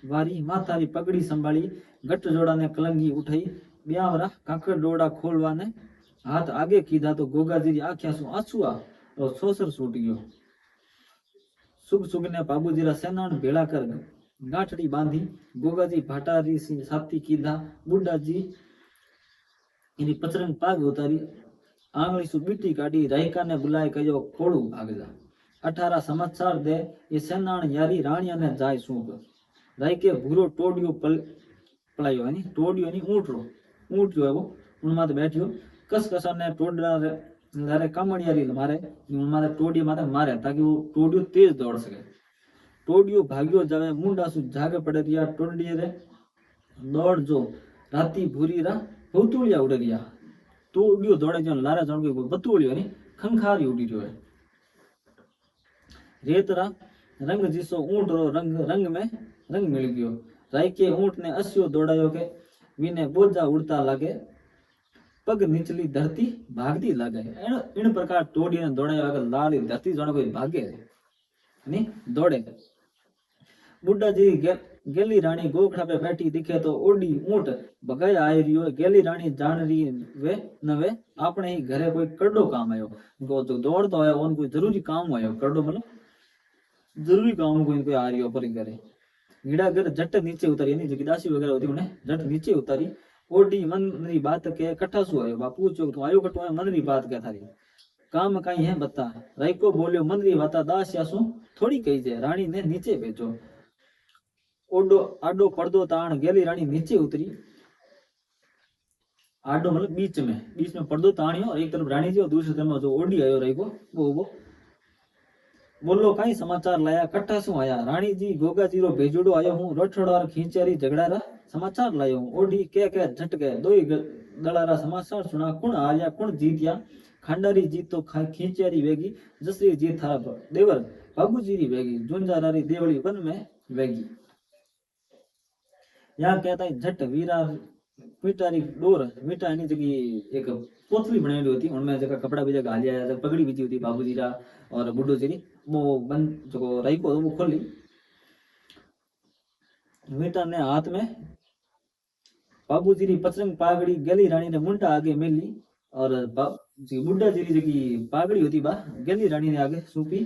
वारी माथारी पगड़ी संभाली गट जोड़ा ने कलंगी उठाई ब्यावरा काकड़ डोड़ा खोलवा ने हाथ आगे कीधा तो गोगाजी री आंखिया सु आंसू और सोसर छूट गयो सुग सुग ने बाबूजी रा सेनान भेड़ा कर गांठड़ी बांधी गोगाजी भाटारी सी साथी कीधा बुड्ढा जी इनी पचरंग पाग उतारी आंगली सु बीटी काढ़ी रायका ने बुलाए कहो खोड़ू भाग जा 18 समाचार दे ये सेनान यारी राणिया ने जाय सूप रायके भूरो टोडियो पलायो है नी टोडियो नी ऊंट जो है वो उन माथे बैठियो कस कसा ने टोडरा रे कामड़ियारी मारे उन माथे टोडियो माथे मारे ताकि वो टोडियो तेज दौड़ सके टोडियो भाग्यो जावे मुंडा सु जागे पड़े रिया टोडिये रे दौड़ जो राती भूरी रा भूतुलिया उड़ रिया टोडियो दौड़े जो लारा जण के बतुलियो नी खंखारी उड़ी रयो है रेतरा रंग जिसो ऊंट रो रंग में रंग मिल गयो राय के ऊंट ने अस्यो दौड़ायो के विने बोझा उड़ता लागे पग निचली धरती भागती लागे इन प्रकार टोडी ने दौड़ायो अगर लाली धरती जण कोई भागे नी दौड़े बुड्ढा जी गेली रानी गोखड़ा पे बैठी दिखे तो ओडी ऊंट भगाया आई रियो गेली रानी जान रही वे नवे अपने ही घरे कोई करडो काम आयो गो जो दौड़ता है उन कोई जरूरी काम आयो करडो मतलब जरूरी काम कोई आ रही हो पर करे हीड़ा घर झट नीचे उतारी यानी जो दासी वगैरह होती उन्हें झट नीचे उतारी ओडी मन री बात के कट्ठा सु आयो बापू चो तू आयो कटो मन री बात के थारी काम कई है बता रायको बोलियो मन री बात दास यासु थोड़ी कही जे रानी ने नीचे भेजो ओडो आडो पर्दो ताण गेली रानी नीचे उतरी आडो मतलब बीच में पर्दो ताणियो और एक तरफ रानी जी और दूसरी तरफ जो ओडी आयो रायको वो बोलो कई समाचार लाया कट्ठा सु आया रानी जी गोगा जी रो भेजोड़ो आयो हूं रोठड़ो और खींचारी झगड़ा समाचार लायो हूं ओडी के झट गए दो ही दलारा समाचार सुना कुण आया कुण जीत्या खांडारी जीत तो खींचारी वेगी जसरी जीत थारा देवर बाबूजी री वेगी जुंजारारी देवली वन में वेगी यहाँ कहता है झट वीरा मीटारी डोर मीटा यानी जगह एक पोतली बनाई होती उनमें जगह कपड़ा भी जगह हालिया जगह पगड़ी बीजी होती बाबूजी रा और बुड्ढो जी वो बंद जो रही को वो खोली मीटा ने हाथ में बाबूजी री पचरंग पागड़ी गेली रानी ने मुंडा आगे मिली और बुड्ढा जी की पागड़ी होती बा गेली रानी ने आगे सूपी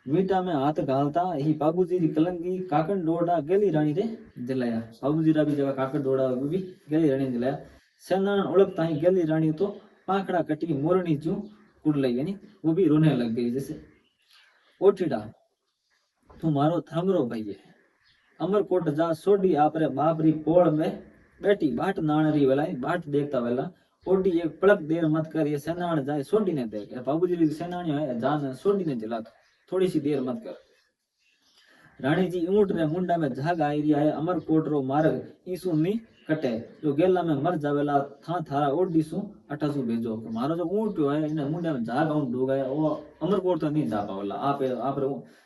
मीटा में हाथ घालता ही बाबूजी री कलंगी काकन डोड़ा गेली रानी रे जलाया बाबूजी रा भी जगह काकन डोड़ा भी गेली रानी ने जलाया सेनान ओळखता ही गेली रानी तो पाखड़ा कटी मोरनी जू कुड़ लई यानी वो भी रोने लग गई जैसे ओठीडा तू मारो थमरो भाई है अमरकोट जा सोडी आपरे बाप री पोड़ में बैठी बाट नाणरी वेला बाट देखता वेला ओडी एक पलक देर मत कर ये सेनान जाए सोडी ने देख बाबूजी री सेनानी है जान सोडी ने जला थोड़ी सी देर मत कर रानी जी ऊंट रे मुंडा में झाग आई रही है अमरकोट रो मार्ग ईसु नी कटे जो गेला में मर जावेला था थारा ओडी सु अठासु भेजो मारो जो ऊंट है इन मुंडा में झाग आउं डूब गया वो अमरकोट तो नहीं जा पावला आप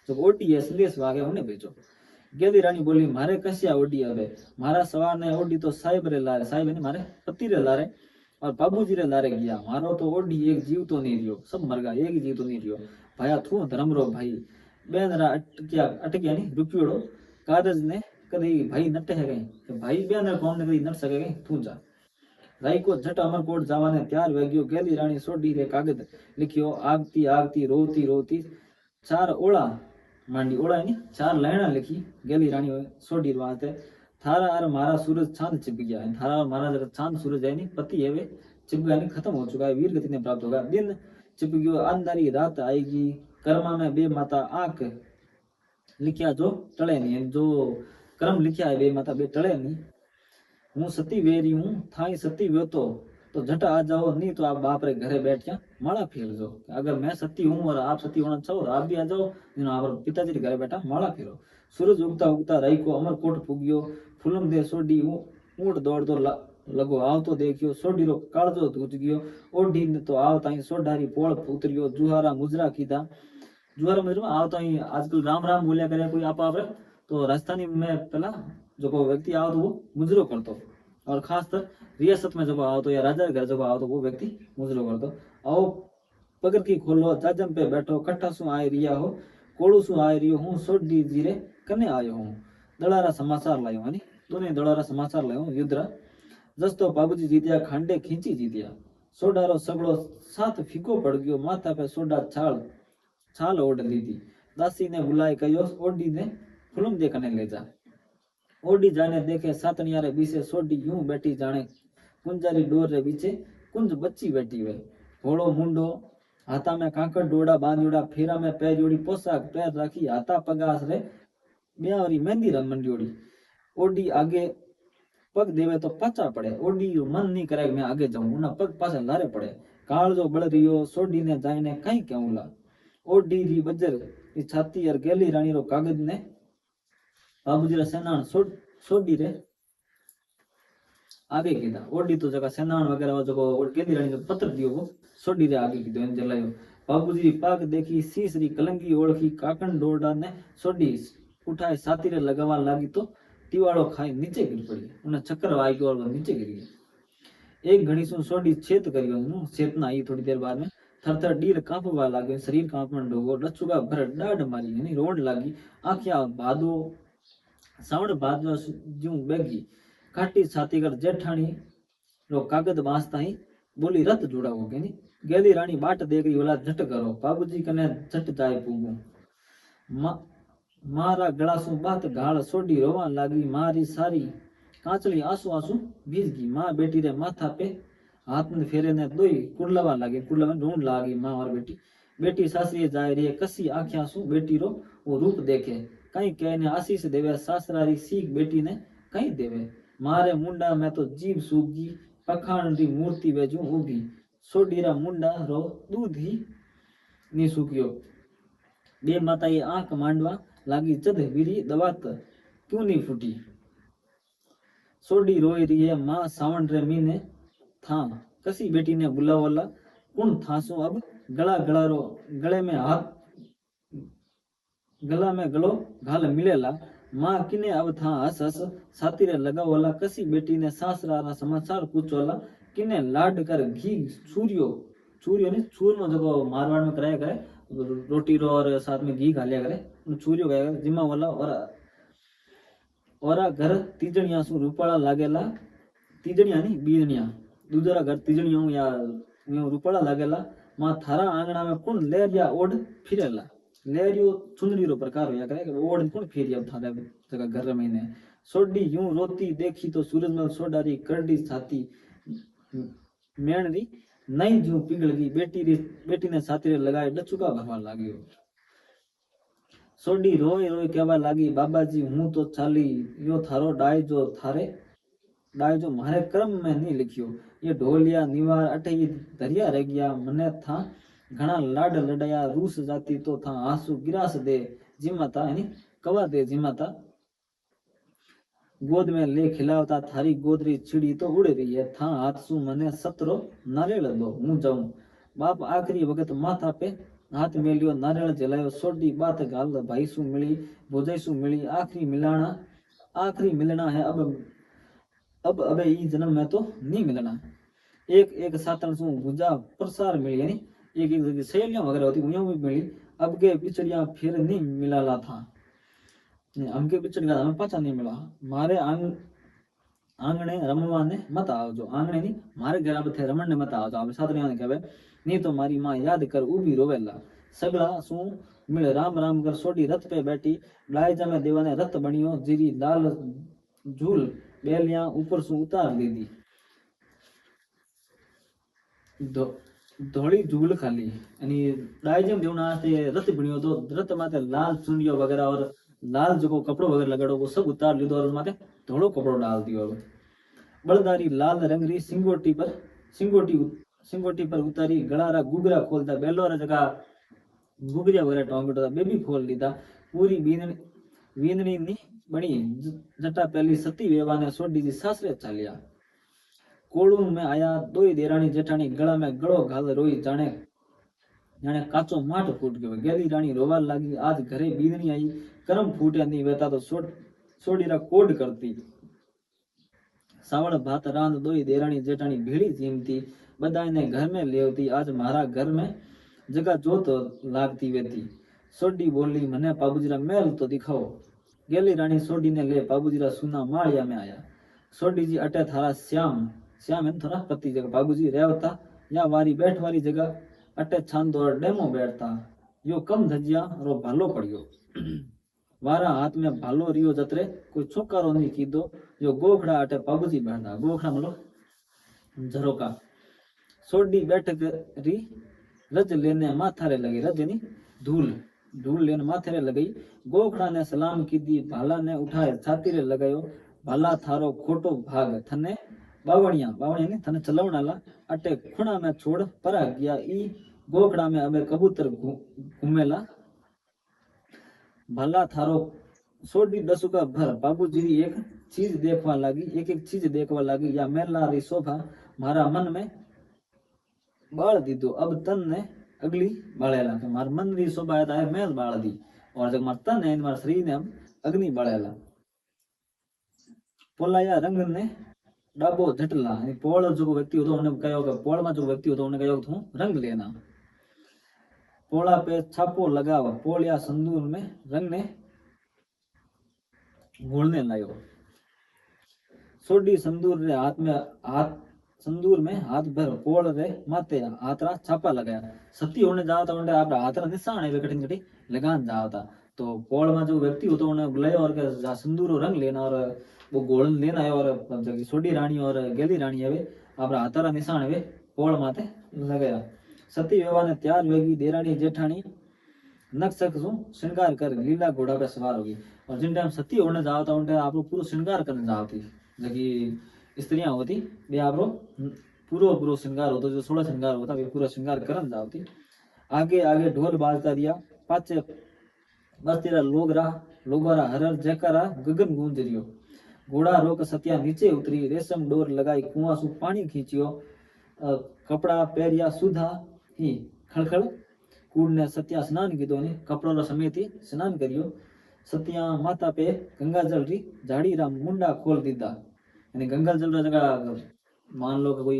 जो ओडी है संदेश वागे उन्हें भेजो गेली रानी बोली मारे कसिया ओडी आवे मारा सवार ने ओडी तो साहिब रे लारे साहिब ने मारे पति रे लारे और बाबूजी रे लारे गया मारो तो ओडी एक जीव तो नहीं रियो सब मर गया एक जीव तो नहीं रियो भाया थू धर्मरो भाई बेनरा अटकिया नहीं रुपयोड़ो कागज ने कदी भाई नटे है गई तो भाई बेनरा कौन ने कदी नट सके गई तू जा राई को झट अमरकोट जावाने तैयार वेग्यो गेली रानी सोडी रे कागज लिखियो आगती आगती रोती रोती चार ओळा मांडी ओळा नहीं चार लाइना लिखी गेली रानी सोडी वाते थारा और मारा सूरज चांद छिप गया है थारा और मारा जरा चांद सूरज है नहीं पति है वे छिप गया नहीं खत्म हो चुका है वीर गति ने प्राप्त होगा दिन छिप गयो अंधारी रात आएगी कर्मा में बे माता आंख लिखिया जो टले नहीं जो कर्म लिखिया है बे माता बे टले नहीं हूँ सती वेरी हूँ थाई सती व्यो तो झट आ जाओ नहीं तो आप बाप रे घरे बैठ के माला फेर दो अगर मैं सती हूँ और आप सती होना चाहो आप भी आ जाओ आप पिताजी के घरे बैठा माला फेरो सूरज उगता उगता रही को अमरकोट फूगियो फुलम दे सोडी ऊंट दौड़ दो लगो आव तो देखियो सोडी रो काळजो धूज गयो ओडी ने तो आव ताई सोडारी पोळ उतरियो जुहारा मुजरा कीधा जुहारा मुजरा आव ताई आजकल राम राम बोलिया करे कोई आप तो राजस्थानी में पहला जो को व्यक्ति आव तो वो मुजरो करतो और खासकर रियासत में जब आओ तो या राजा के घर जब आओ तो वो व्यक्ति मुजरो कर दो। आओ पगर की खोलो जाजम पे बैठो कट्ठा सु आए रिया हो कोड़ू सु आए रियो हूँ सोडी जीरे कने आयो हूँ दड़ारा समाचार लायो है दोनों दड़ारा समाचार लायो युद्रा जस्तो बाबूजी जीत्या खांडे खींची जीत्या सोडारो सगड़ो साथ फीको पड़ गयो माथा पे सोडा छाल छाल ओढ़ ली थी दासी ने बुलाए कहो ओडी ने फुलम दे कने ले जा ओडी जाने देखे सातनिया रे बीसे सोडी यूं बैठी जाने कुंजारी डोर रे बीचे कुंज बच्ची बैठी हुए घोड़ो मुंडो हाथा में कांकड़ डोड़ा बांधोड़ा फेरा में पैर पोशाक पैर राखी हाथा पगास रे ब्यावरी मेहंदी रंग मंडियोड़ी ओडी आगे पग देवे तो पाचा पड़े ओडी मन नहीं करे मैं आगे जाऊं ना पग पाछा लारे पड़े काल जो बड़ रियो सोडी ने जाने कहीं कहूला ओडी री बजर छाती और गेली रानी रो कागज ने बाबूजी रा सेनान सोडी रे आगे कीधा ओडी तो जगह सेनान वगैरह जो गेली रानी जो पत्र दियो वो सोडी रे आगे कीधो इन जलायो बाबूजी पाग देखी सीसरी कलंगी ओळखी काकन डोरडा ने सोडी उठाए साथी रे लगावा लागी तो तिवाड़ो खाई नीचे गिर पड़ी उन्हें चक्कर आई गयो और नीचे गिर गई एक घड़ी सुन सोडी छेद करियो चेतना आई थोड़ी देर बाद में थर डीर कांपवा लागे शरीर कांपण डोगो डचुगा भर डाढ़ मारी यानी रोड लागी आंखिया भादो सावण भादो जूं बेगी काटी छाती कर जेठानी रो कागज बांसता ही बोली रत जुड़ा हो गई गेली रानी बाट देख रही ओला झट करो बाबूजी कने झट जाए पूगू मारा गला सु बात गाल सोडी रोवा लागी मारी सारी कांचली आंसू आंसू भीज गई माँ बेटी रे माथा पे हाथ में फेरे ने दोई कुड़लवा लागे कुड़लवा ढूंढ लागी माँ और बेटी सासरी जाए रही कसी आंखिया सु बेटी रो वो रूप देखे कहीं कहने आशीष देवे सासरारी सीख बेटी ने कहीं देवे मारे मुंडा में तो जीभ सूगी पखाण री मूर्ति वेजू उगी सोडीरा मुंडा रो दूध ही नी सूक्यो बे माता ये आंख मांडवा लागी जद वीरी दवात क्यों नहीं फूटी सोडी रोई रही है माँ सावण रे मीने था कसी बेटी ने बुलावला कुण थासो अब गला रो गले में हाथ गला में गलो घाल मिलेला माँ किने अब था हस हस साथी रे लगावला कसी बेटी ने सासरा रा समाचार पूछोला किने लाड कर घी चूरियो ने चूरनो जगो मारवाड़ में कराया करे रोटी रो और साथ में घी घालिया करे चूरियो गया जिमा वाला और घर तीजणिया सु रूपाला लागेला तीजणिया नहीं बीजणिया दूसरा घर तीजणिया या रूपाला लागेला मां थारा आंगणा में कौन लेरिया ओढ़ फिरेला लेरियो चुनरी रो प्रकार होया करे ओढ़ कौन फिरिया थारा जगह घर में ने सोडी यूं रोती देखी तो सूरजमल सोडारी करडी छाती मेणरी नहीं जो पिघल गई बेटी ने छाती रे लगाए डचुका भरवा लाग्यो सोडी रोय रोय कहवा लागी बाबाजी हूं तो चाली यो थारो डाय जो मारे कर्म में नहीं लिखियो ये ढोलिया निवार अटे धरिया रह गया मने था घना लाड लड़ाया रूस जाती तो था आंसू गिरास दे जिमाता यानी कवा दे जिमाता गोद में ले खिलावता थारी गोदरी चिड़ी तो उड़ रही है था हाथ सु मने सतरो नारियल दो हूं जाऊं बाप आखिरी वक्त माथा पे हाथ मेलियो नारियल जलायो सोडी बात गाल भाई सु मिली भोजाई सु मिली आखिरी मिलना है अब अबे ई जन्म में तो नहीं मिलना एक सातन सु भुजा प्रसार मिली यानी एक सहेलियां वगैरह होती उन्हें भी मिली अब के बिछड़िया फिर नहीं मिलाला था हमके बिछड़ गया हमें पाचा नहीं मिला मारे आंगणे रमवा ने मत आओ जो आंगणे नहीं मारे घर अब थे रमन ने मत आओ जो आप साथ ने कहवे नहीं तो मारी माँ याद कर उभी रोवेला सगड़ा सु मिल राम राम कर सोडी रथ पे बैठी लायजा में देवा ने रथ बनियो जीरी लाल झूल बेलियां ऊपर सु उतार दी दी धोड़ी झूल खाली यानी लायजा में देवना से रथ बनियो तो रथ माते लाल चुनियो वगैरह और लाल जो कपड़ो वगैरह लगाड़ो वो सब उतार लीधो और माथे थोड़ो कपड़ो डाल दियो बलदारी लाल रंगरी सिंगोटी पर उतारी गलारा गुगरा खोलता बेलोरा जगह गुगरिया वगैरह टोंगटा बेबी खोल लीधा पूरी वींदनी नी बनी जटा पहली सती वेवा ने सोडी जी सासरे चालिया कोड़ू में आया दोई देरानी जेठानी गला में गड़ो घाल रोई जाने काचो माट फूट गयो गेली रानी रोवा लागी आज घरे बींदनी आई कर्म फूटे नहीं वेता तो सोडीरा कोड करती सावड़ भात रांध दोई देराणी जेठाणी भीड़ी जीमती बधाई ने घर में लेवती आज मारा घर में जगह जोत लागती वेती सोडी बोली मने बाबूजीरा मेल तो दिखाओ गेली रानी सोडी ने ले बाबूजीरा सुना माड़िया में आया सोडी जी अटे थारा श्याम श्याम है थारा पति जगह बाबूजी रेवता या वारी बैठ वाली जगह अटे छांदो और डेमो बैठता यो कम धजिया रो भालो पड़ियो वारा हाथ में भालो रियो जतरे कोई छोकारो नहीं कीधो यो गोखड़ा अटे बाबूजी बैठता गोखड़ा मतलब झरोका सोडी बैठ री रज लेने माथारे लगी रज यानी धूल धूल लेने माथारे लगी गोखड़ा ने सलाम की दी भाला ने उठाए छाती रे लगायो भाला थारो खोटो भाग थने बावणिया बावणिया ने थने चलवणाला अटे खुणा में छोड़ परा गया ई गोखड़ा में अबे कबूतर घूमेला भला थारो सोडी दसुका भर बाबूजी एक चीज देखवा लगी एक चीज देखवा लगी या मेला री शोभा मारा मन में बाल दीदो अब तन ने अगली बाळेला के मार मन री शोभा है मेल बाळ दी और जब मार तन है मार शरीर ने अब अग्नि बाळेला पोलाया रंग ने डाबो झटला पोळ जो व्यक्ति होतो उन्हें कहो कि पोळ में जो व्यक्ति होतो उन्हें कहो तू रंग लेना पोला पे छापो लगावा पोल या संदूर में रंग ने घोलने लायो सोडी संदूर रे हाथ संदूर में हाथ भर पोल रे माते हाथरा छापा लगाया सती होने जाता उन्हें आप हाथरा निशान है कठिन कठी लगान जाता तो पोल में जो व्यक्ति होता उन्हें बुलाया और संदूर रंग लेना और वो गोलन लेना है और सोडी रानी और गेली रानी है आप हाथरा निशान है पोल माते लगाया सती विवाह ने तैयार होगी देरानी जेठानी नक्सक श्रृंगार कर लीला घोड़ा पे सवार होगी और जिन टाइम सती होने जाओ था उन टाइम आप पूरा श्रृंगार करने जाओ थी जबकि स्त्रियां होती वे आप पूरा श्रृंगार होता जो 16 श्रृंगार होता वे पूरा श्रृंगार करने जाओ थी आगे आगे ढोल बाजता दिया पाचे बस तेरा लोगरा हरर जयकारा गगन गूंज रियो घोड़ा रोक सतिया नीचे उतरी रेशम डोर लगाई कुआं सु पानी खींचियो कपड़ा पहरिया सुधा ही खड़खड़ कूड़ ने सत्या स्नान कीधो ने कपड़ो समेत ही स्नान करियो सत्या माता पे गंगा जल री झाड़ी रा मुंडा खोल दीदा यानी गंगा जल रा जगह मान लो कि कोई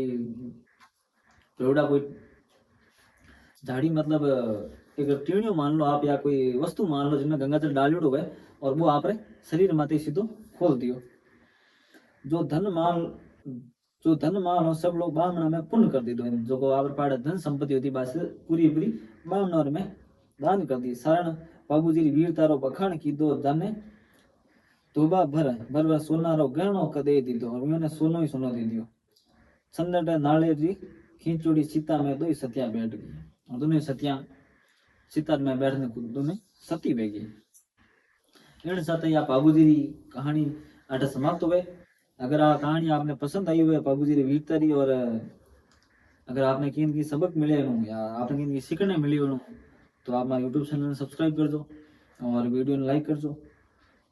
पेड़ा कोई झाड़ी मतलब एक टीणियों मान लो आप या कोई वस्तु मान लो जिनमें गंगा जल डालियोड़ो है और वो आप रे शरीर माते सीधो खोल दियो जो धन माल हो सब लोग बामना में पुण्य कर दी दो जो को आवर पाड़े धन संपत्ति होती बस पूरी बामना में दान कर दी सारण बाबूजी वीरता रो बखान की दो दाने तोबा भर सोना रो गहनो कदे दी दो और मैंने सोनो ही सोनो दे दियो संदटे नाले जी खींचोड़ी सीता में दो सतिया बैठ गई और दोनों सतिया सीता में बैठने को दोनों सती बह गई इन साथ या बाबूजी कहानी अटे समाप्त हुए अगर आ कहानी आपने पसंद आई हुई बाबूजी री वीरता री और अगर आपने की सबक मिले या आपने की सीखने मिली हो तो आप हमारे यूट्यूब चैनल सब्सक्राइब कर दो और वीडियो ने लाइक कर दो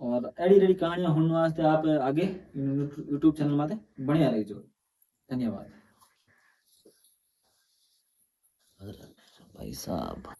और एडी कहानियां होने वास्ते आप आगे यूट्यूब चैनल में बढ़िया रहो धन्यवाद भाई साहब।